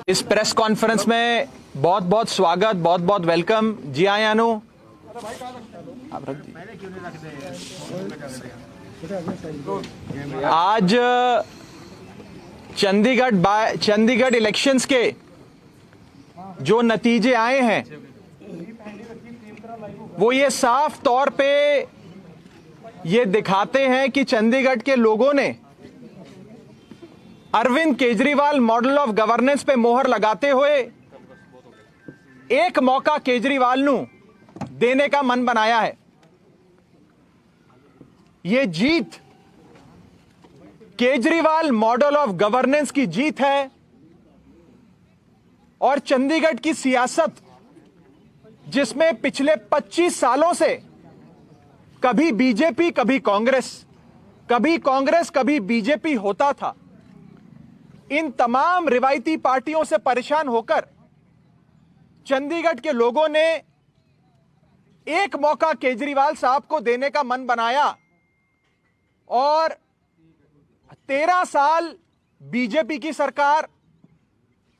Speaker 1: इस प्रेस कॉन्फ्रेंस में बहुत बहुत स्वागत, बहुत बहुत वेलकम। जी हाँ यानू, आज चंडीगढ़ इलेक्शंस के जो नतीजे आए हैं वो ये साफ तौर पे ये दिखाते हैं कि चंडीगढ़ के लोगों ने Arvind Kejriwal model of governance पे मोहर लगाते हुए एक मौका केजरीवाल नू देने का मन बनाया है। ये जीत केजरीवाल मॉडल ऑफ गवर्नेंस की जीत है और चंडीगढ़ की सियासत, जिसमें पिछले 25 सालों से कभी बीजेपी कभी कांग्रेस कभी बीजेपी होता था, इन तमाम रिवायती पार्टियों से परेशान होकर चंडीगढ़ के लोगों ने एक मौका केजरीवाल साहब को देने का मन बनाया और 13 साल बीजेपी की सरकार,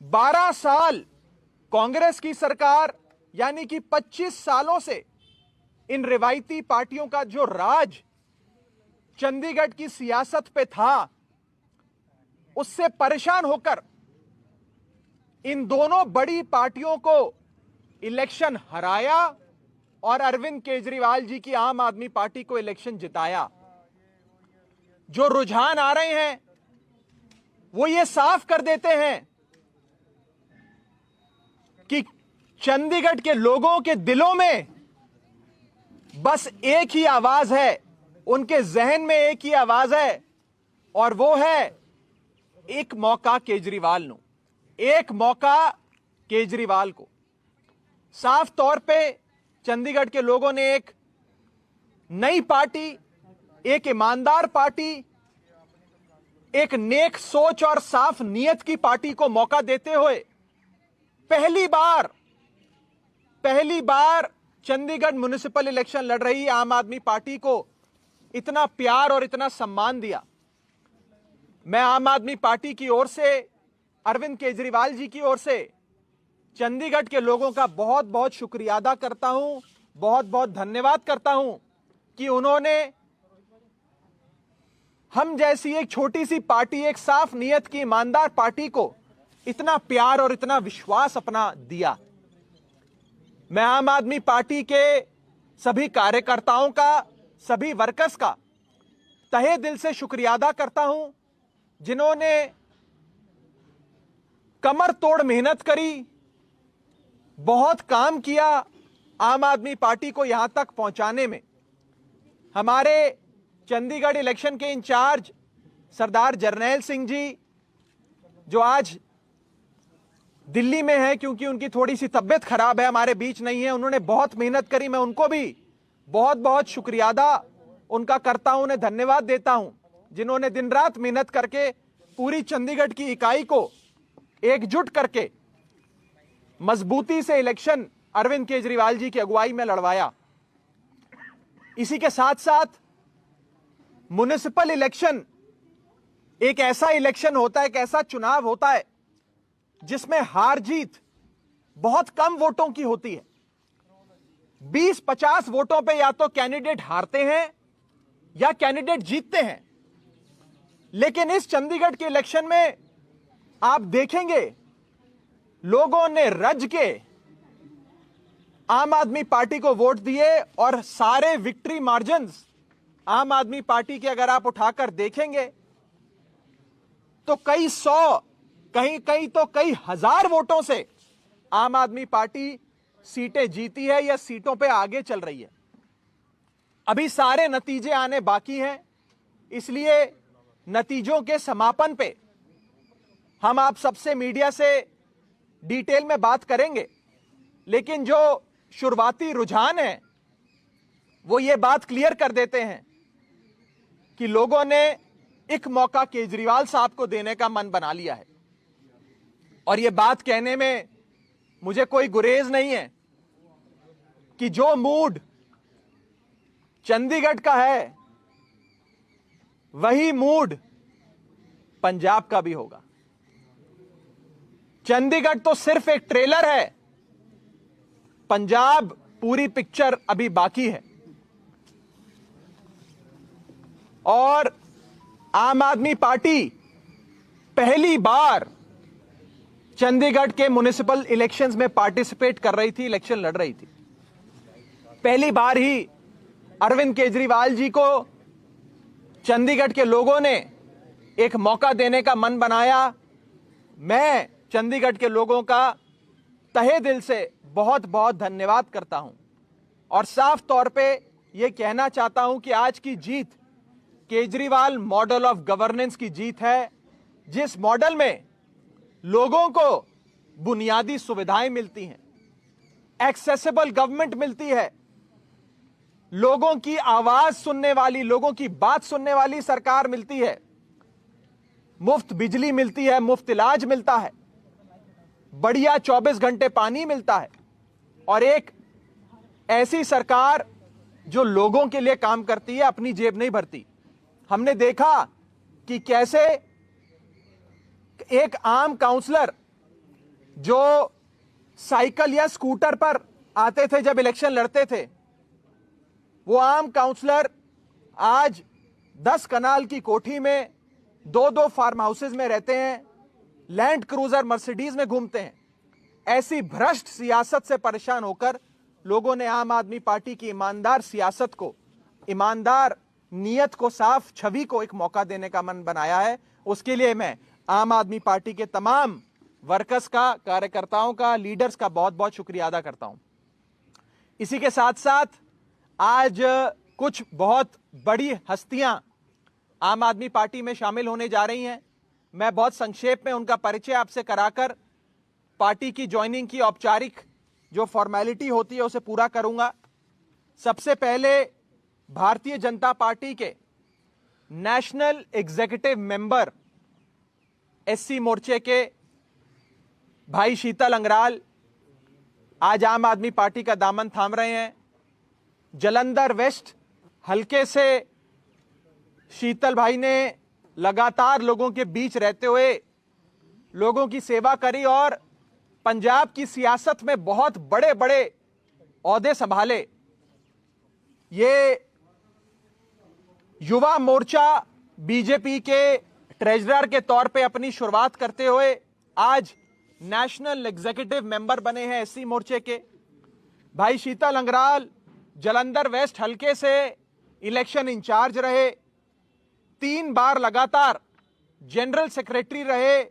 Speaker 1: 12 साल कांग्रेस की सरकार, यानी कि 25 सालों से इन रिवायती पार्टियों का जो राज चंडीगढ़ की सियासत पे था, उससे परेशान होकर इन दोनों बड़ी पार्टियों को इलेक्शन हराया और अरविंद केजरीवाल जी की आम आदमी पार्टी को इलेक्शन जिताया। जो रुझान आ रहे हैं वो ये साफ कर देते हैं कि चंडीगढ़ के लोगों के दिलों में बस एक ही आवाज है, उनके जहन में एक ही आवाज है और वो है एक मौका केजरीवाल नु, एक मौका केजरीवाल को। साफ तौर पे चंडीगढ़ के लोगों ने एक नई पार्टी, एक ईमानदार पार्टी, एक नेक सोच और साफ नीयत की पार्टी को मौका देते हुए पहली बार चंडीगढ़ म्युनिसिपल इलेक्शन लड़ रही आम आदमी पार्टी को इतना प्यार और इतना सम्मान दिया। मैं आम आदमी पार्टी की ओर से, अरविंद केजरीवाल जी की ओर से चंडीगढ़ के लोगों का बहुत बहुत शुक्रिया अदा करता हूं, बहुत बहुत धन्यवाद करता हूं कि उन्होंने हम जैसी एक छोटी सी पार्टी, एक साफ नीयत की ईमानदार पार्टी को इतना प्यार और इतना विश्वास अपना दिया। मैं आम आदमी पार्टी के सभी कार्यकर्ताओं का, सभी वर्कर्स का तहे दिल से शुक्रिया अदा करता हूं, जिन्होंने कमर तोड़ मेहनत करी, बहुत काम किया आम आदमी पार्टी को यहां तक पहुंचाने में। हमारे चंडीगढ़ इलेक्शन के इंचार्ज सरदार जरनैल सिंह जी, जो आज दिल्ली में है क्योंकि उनकी थोड़ी सी तबीयत खराब है, हमारे बीच नहीं है, उन्होंने बहुत मेहनत करी। मैं उनको भी बहुत बहुत शुक्रिया अदा उनका करता हूं, उन्हें धन्यवाद देता हूं, जिन्होंने दिन रात मेहनत करके पूरी चंडीगढ़ की इकाई को एकजुट करके मजबूती से इलेक्शन अरविंद केजरीवाल जी की अगुवाई में लड़वाया। इसी के साथ साथ म्युनिसिपल इलेक्शन एक ऐसा इलेक्शन होता है, एक ऐसा चुनाव होता है जिसमें हार जीत बहुत कम वोटों की होती है। 20-50 वोटों पे या तो कैंडिडेट हारते हैं या कैंडिडेट जीतते हैं। लेकिन इस चंडीगढ़ के इलेक्शन में आप देखेंगे लोगों ने रज के आम आदमी पार्टी को वोट दिए और सारे विक्ट्री मार्जिन्स आम आदमी पार्टी के अगर आप उठाकर देखेंगे तो कई सौ, कहीं तो कई हजार वोटों से आम आदमी पार्टी सीटें जीती है या सीटों पे आगे चल रही है। अभी सारे नतीजे आने बाकी हैं, इसलिए नतीजों के समापन पे हम आप सबसे मीडिया से डिटेल में बात करेंगे। लेकिन जो शुरुआती रुझान है वो ये बात क्लियर कर देते हैं कि लोगों ने एक मौका केजरीवाल साहब को देने का मन बना लिया है। और ये बात कहने में मुझे कोई गुरेज नहीं है कि जो मूड चंडीगढ़ का है वही मूड पंजाब का भी होगा। चंडीगढ़ तो सिर्फ एक ट्रेलर है, पंजाब पूरी पिक्चर अभी बाकी है। और आम आदमी पार्टी पहली बार चंडीगढ़ के म्युनिसिपल इलेक्शंस में पार्टिसिपेट कर रही थी, इलेक्शन लड़ रही थी। पहली बार ही अरविंद केजरीवाल जी को चंडीगढ़ के लोगों ने एक मौका देने का मन बनाया। मैं चंडीगढ़ के लोगों का तहे दिल से बहुत बहुत धन्यवाद करता हूं और साफ तौर पे यह कहना चाहता हूं कि आज की जीत केजरीवाल मॉडल ऑफ गवर्नेंस की जीत है, जिस मॉडल में लोगों को बुनियादी सुविधाएं मिलती हैं, एक्सेसिबल गवर्नमेंट मिलती है, लोगों की आवाज सुनने वाली, लोगों की बात सुनने वाली सरकार मिलती है, मुफ्त बिजली मिलती है, मुफ्त इलाज मिलता है, बढ़िया 24 घंटे पानी मिलता है और एक ऐसी सरकार जो लोगों के लिए काम करती है, अपनी जेब नहीं भरती। हमने देखा कि कैसे एक आम काउंसलर जो साइकिल या स्कूटर पर आते थे जब इलेक्शन लड़ते थे, वो आम काउंसलर आज 10 कनाल की कोठी में 2-2 फार्म हाउसेज में रहते हैं, लैंड क्रूजर मर्सिडीज में घूमते हैं। ऐसी भ्रष्ट सियासत से परेशान होकर लोगों ने आम आदमी पार्टी की ईमानदार सियासत को, ईमानदार नीयत को, साफ छवि को एक मौका देने का मन बनाया है। उसके लिए मैं आम आदमी पार्टी के तमाम वर्कर्स का, कार्यकर्ताओं का, लीडर्स का बहुत बहुत शुक्रिया अदा करता हूं। इसी के साथ साथ आज कुछ बहुत बड़ी हस्तियां आम आदमी पार्टी में शामिल होने जा रही हैं। मैं बहुत संक्षेप में उनका परिचय आपसे कराकर पार्टी की ज्वाइनिंग की औपचारिक जो फॉर्मेलिटी होती है उसे पूरा करूंगा। सबसे पहले भारतीय जनता पार्टी के नेशनल एग्जीक्यूटिव मेंबर एससी मोर्चे के भाई शीतल अंगराल आज आम आदमी पार्टी का दामन थाम रहे हैं। जालंधर वेस्ट हलके से शीतल भाई ने लगातार लोगों के बीच रहते हुए लोगों की सेवा करी और पंजाब की सियासत में बहुत बड़े बड़े ओहदे संभाले। ये युवा मोर्चा बीजेपी के ट्रेजरर के तौर पे अपनी शुरुआत करते हुए आज नेशनल एग्जीक्यूटिव मेंबर बने हैं एससी मोर्चे के। भाई शीतल अंगराल जालंधर वेस्ट हलके से इलेक्शन इंचार्ज रहे, 3 बार लगातार जनरल सेक्रेटरी रहे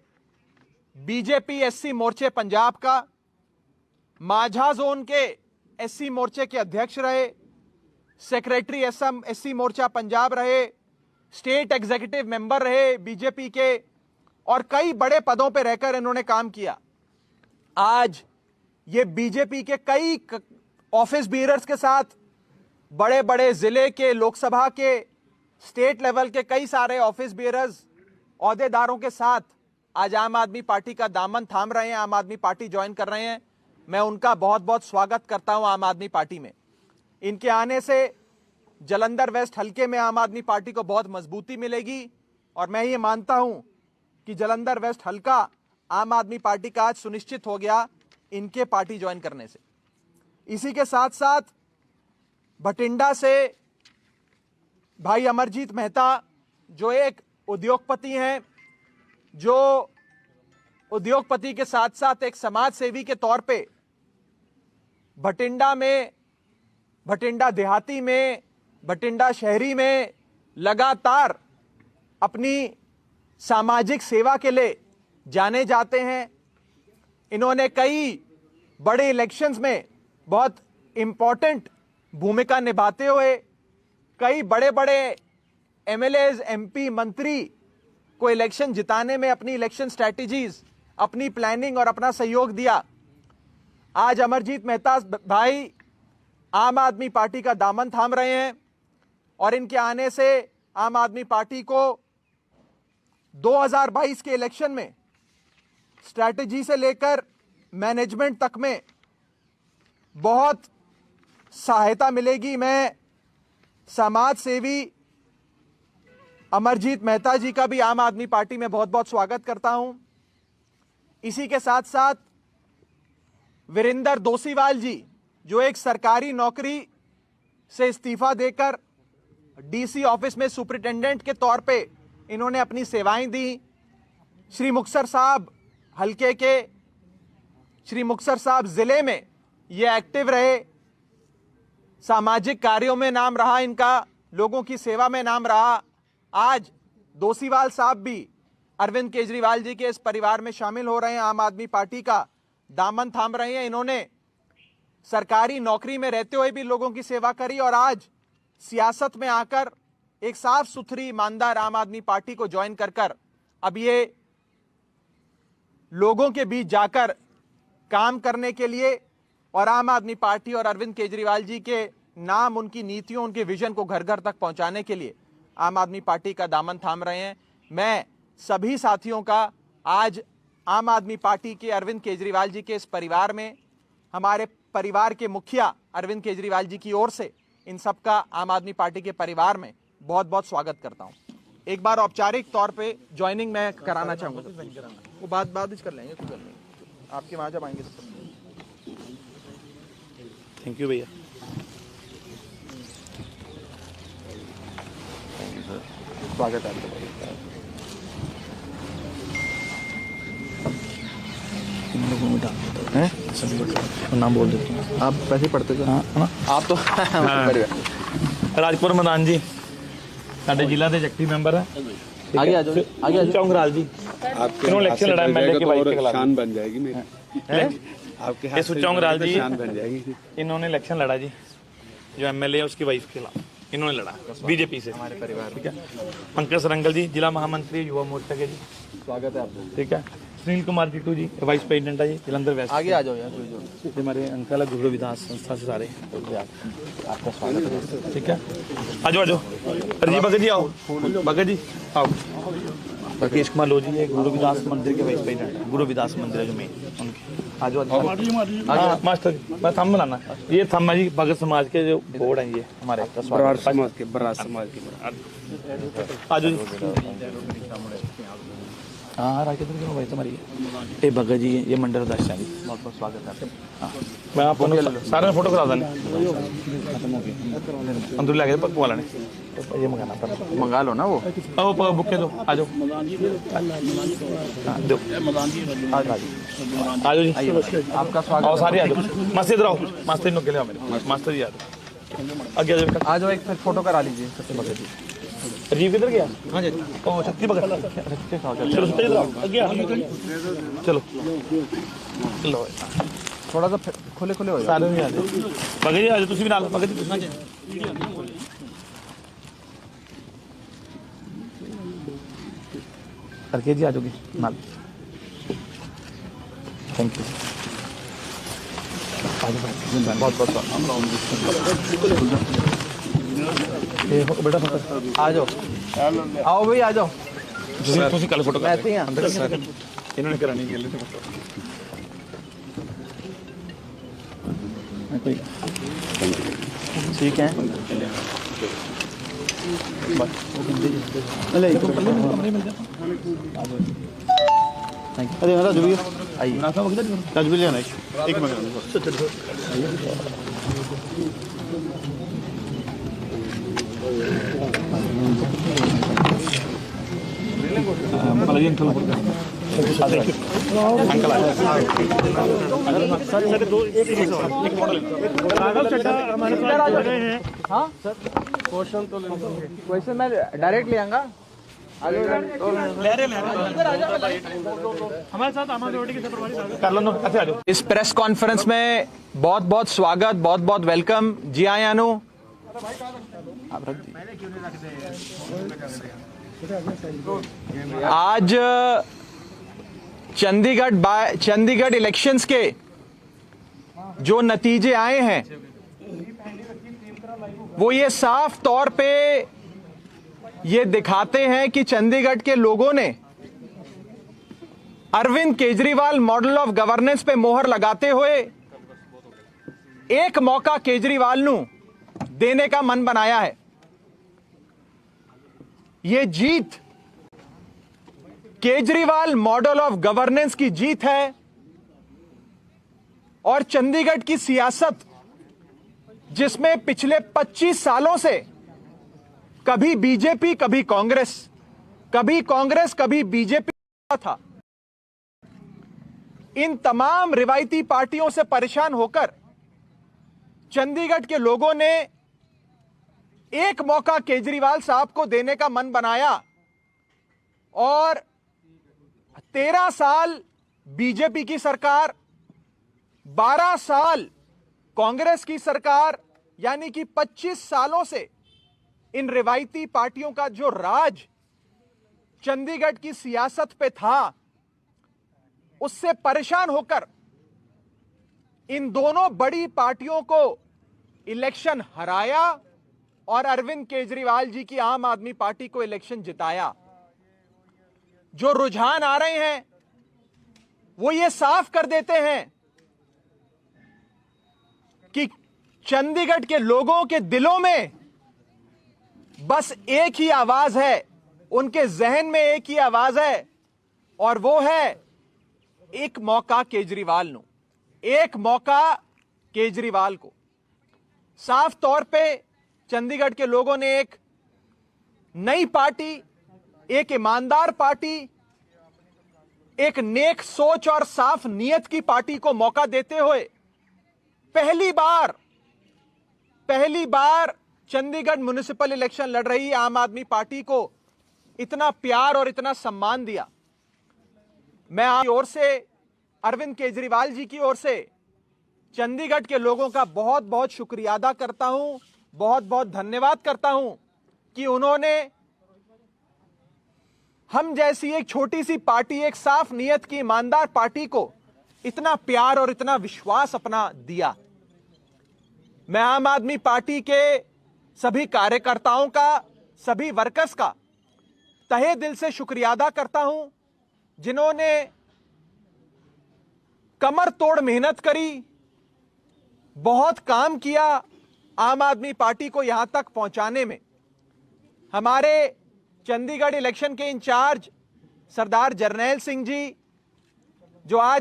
Speaker 1: बीजेपी एससी मोर्चे पंजाब का, माझा जोन के एससी मोर्चे के अध्यक्ष रहे, सेक्रेटरी एससी मोर्चा पंजाब रहे, स्टेट एग्जीक्यूटिव मेंबर रहे बीजेपी के और कई बड़े पदों पर रहकर इन्होंने काम किया। आज ये बीजेपी के कई ऑफिस बीयरर्स के साथ, बड़े बड़े जिले के, लोकसभा के, स्टेट लेवल के कई सारे ऑफिस बीयरर्स, ओहदेदारों के साथ आज आम आदमी पार्टी का दामन थाम रहे हैं, आम आदमी पार्टी ज्वाइन कर रहे हैं। मैं उनका बहुत बहुत स्वागत करता हूं आम आदमी पार्टी में। इनके आने से जालंधर वेस्ट हलके में आम आदमी पार्टी को बहुत मजबूती मिलेगी और मैं ये मानता हूं कि जालंधर वेस्ट हलका आम आदमी पार्टी का आज सुनिश्चित हो गया इनके पार्टी ज्वाइन करने से। इसी के साथ साथ भटिंडा से भाई अमरजीत मेहता जो एक उद्योगपति हैं, जो उद्योगपति के साथ साथ एक समाज सेवी के तौर पे भटिंडा में, भटिंडा देहाती में, भटिंडा शहरी में लगातार अपनी सामाजिक सेवा के लिए जाने जाते हैं। इन्होंने कई बड़े इलेक्शंस में बहुत इंपॉर्टेंट भूमिका निभाते हुए कई बड़े बड़े एमएलएज, एमपी, मंत्री को इलेक्शन जिताने में अपनी इलेक्शन स्ट्रैटेजीज, अपनी प्लानिंग और अपना सहयोग दिया। आज अमरजीत मेहता भाई आम आदमी पार्टी का दामन थाम रहे हैं और इनके आने से आम आदमी पार्टी को 2022 के इलेक्शन में स्ट्रैटेजी से लेकर मैनेजमेंट तक में बहुत सहायता मिलेगी। मैं समाज सेवी अमरजीत मेहता जी का भी आम आदमी पार्टी में बहुत बहुत स्वागत करता हूं। इसी के साथ साथ वीरेंद्र दोसीवाल जी, जो एक सरकारी नौकरी से इस्तीफा देकर डीसी ऑफिस में सुपरिटेंडेंट के तौर पे इन्होंने अपनी सेवाएं दी। श्री मुक्तसर साहब हल्के के, श्री मुक्तसर साहब जिले में ये एक्टिव रहे, सामाजिक कार्यों में नाम रहा इनका, लोगों की सेवा में नाम रहा। आज दोसीवाल साहब भी अरविंद केजरीवाल जी के इस परिवार में शामिल हो रहे हैं, आम आदमी पार्टी का दामन थाम रहे हैं। इन्होंने सरकारी नौकरी में रहते हुए भी लोगों की सेवा करी और आज सियासत में आकर एक साफ सुथरी ईमानदार आम आदमी पार्टी को ज्वाइन कर अब ये लोगों के बीच जाकर काम करने के लिए और आम आदमी पार्टी और अरविंद केजरीवाल जी के नाम, उनकी नीतियों, उनके विजन को घर घर तक पहुंचाने के लिए आम आदमी पार्टी का दामन थाम रहे हैं। मैं सभी साथियों का आज आम आदमी पार्टी के अरविंद केजरीवाल जी के इस परिवार में, हमारे परिवार के मुखिया अरविंद केजरीवाल जी की ओर से इन सबका आम आदमी पार्टी के परिवार में बहुत बहुत स्वागत करता हूं। एक बार औपचारिक तौर पे ज्वाइनिंग मैं कराना चाहूंगा। वो बाद कर लेंगे, कोई नहीं, आपके वहां जब आएंगे तो।
Speaker 2: थैंक यू भैया।
Speaker 1: स्वागत है आपका।
Speaker 2: नाम बोल देते हैं,
Speaker 1: आप वैसे ही पढ़ते थे।
Speaker 2: हाँ,
Speaker 1: आप तो
Speaker 2: राजपुर मैदान जी साढ़े जिला के एक्टिव मैंबर है।
Speaker 1: आगे आ जाओ, आगे आ जाओ।
Speaker 2: चौंगराल जी
Speaker 3: आपके
Speaker 2: इन्होंने इलेक्शन लड़ा एमएलए के वाइस के खिलाफ।
Speaker 3: शान बन जाएगी मेरी। आपके हाथ से
Speaker 2: चौंगराल जी
Speaker 3: शान बन जाएगी।
Speaker 2: इन्होंने इलेक्शन लड़ा जी, जो एमएलए है उसकी वाइफ के खिलाफ इन्होंने लड़ा बीजेपी से, हमारे परिवार। ठीक है। पंकज सरंगल जी जिला महामंत्री युवा मोर्चा के जी, स्वागत है आपका। ठीक है। सुनील कुमार टीटू जी वाइस प्रेसिडेंट है जी जलंधर वेस्ट।
Speaker 1: आगे आ जाओ यार,
Speaker 2: हमारे अंकल है गुरु विधास संस्था से सारे, आपका स्वागत है। ठीक है। आ जाओ अरे जी भगत जी आओ, भगत जी आओ। राकेश कुमार लो जी, गुरु विदास मंदिर के वाइस प्रेसिडेंट, गुरु विदास मंदिर है जो मेन उनके। आ जाओ मास्टर जी, मैं थंब बनाना, ये थंब है जी भगत समाज के जो बोर्ड है, ये हमारे
Speaker 3: बरार समाज के, बरार समाज के।
Speaker 2: आ जाओ जी। हाँ राकेश भाई तुम्हारी ये भगत जी, ये मंडल अध्यक्ष हैं जी, बहुत बहुत स्वागत है। हाँ मैं आपको सारे फोटो करा दें, अंदर लगे पक्का वाला ने ये मंगाना था,
Speaker 1: मंगा लो ना वो
Speaker 2: बुक के दो। आ जाओ दो, आ जाओ जी,
Speaker 1: आपका स्वागत।
Speaker 2: आओ सारे आ जाओ, मस्त इधर आओ, मस्त इन लोग के लिए मेरे मास्टर जी आ जाओ, आगे
Speaker 1: आ जाओ, एक फिर फोटो करा लीजिए सबसे भगत जी।
Speaker 2: राजीव किधर गया? हाँ जी, ओ शक्ति भगत, चलो सत्य इधर आओ, आगे चलो लो,
Speaker 1: थोड़ा सा खुले खुले हो जाओ
Speaker 2: सारे नहीं आ जाओ। भगत जी आ जाओ, तुसी भी नाल भगत जी करके जी आ जाओगे नाल। थैंक यू, बहुत बहुत बेटा
Speaker 1: आ जाओ, आओ भाई आ जाओ।
Speaker 2: तुसी कल फोटो
Speaker 1: ऐसे ही
Speaker 2: अंदर इन्होंने करानी है
Speaker 1: ठीक है।
Speaker 4: अरे राजू भैया आइए, राजू भैया लेना एक मिनट।
Speaker 1: क्वेश्चन मैं डायरेक्ट ले आऊंगा।
Speaker 2: हमारे साथ कर लो। अच्छा आ जाओ।
Speaker 1: इस प्रेस कॉन्फ्रेंस में बहुत बहुत स्वागत, बहुत बहुत वेलकम। जी आयानु
Speaker 4: आप रख दीजिए।
Speaker 1: आज चंडीगढ़ इलेक्शंस के जो नतीजे आए हैं वो ये साफ तौर पे ये दिखाते हैं कि चंडीगढ़ के लोगों ने Arvind Kejriwal model of governance पे मोहर लगाते हुए एक मौका केजरीवाल नू देने का मन बनाया है। ये जीत केजरीवाल मॉडल ऑफ गवर्नेंस की जीत है और चंडीगढ़ की सियासत जिसमें पिछले 25 सालों से कभी बीजेपी कभी कांग्रेस कभी बीजेपी था, इन तमाम रिवायती पार्टियों से परेशान होकर चंडीगढ़ के लोगों ने एक मौका केजरीवाल साहब को देने का मन बनाया और 13 साल बीजेपी की सरकार, 12 साल कांग्रेस की सरकार, यानी कि 25 सालों से इन रिवायती पार्टियों का जो राज चंडीगढ़ की सियासत पे था, उससे परेशान होकर इन दोनों बड़ी पार्टियों को इलेक्शन हराया और अरविंद केजरीवाल जी की आम आदमी पार्टी को इलेक्शन जिताया। जो रुझान आ रहे हैं वो ये साफ कर देते हैं कि चंडीगढ़ के लोगों के दिलों में बस एक ही आवाज है, उनके जहन में एक ही आवाज है और वो है एक मौका केजरीवाल नो, एक मौका केजरीवाल को। साफ तौर पे चंडीगढ़ के लोगों ने एक नई पार्टी, एक ईमानदार पार्टी, एक नेक सोच और साफ नीयत की पार्टी को मौका देते हुए पहली बार चंडीगढ़ म्युनिसिपल इलेक्शन लड़ रही आम आदमी पार्टी को इतना प्यार और इतना सम्मान दिया। मैं आपकी ओर से, अरविंद केजरीवाल जी की ओर से चंडीगढ़ के लोगों का बहुत बहुत शुक्रिया अदा करता हूं, बहुत बहुत धन्यवाद करता हूं कि उन्होंने हम जैसी एक छोटी सी पार्टी, एक साफ नीयत की ईमानदार पार्टी को इतना प्यार और इतना विश्वास अपना दिया। मैं आम आदमी पार्टी के सभी कार्यकर्ताओं का, सभी वर्कर्स का तहे दिल से शुक्रिया अदा करता हूं, जिन्होंने कमर तोड़ मेहनत करी, बहुत काम किया आम आदमी पार्टी को यहां तक पहुंचाने में। हमारे चंडीगढ़ इलेक्शन के इंचार्ज सरदार जरनैल सिंह जी, जो आज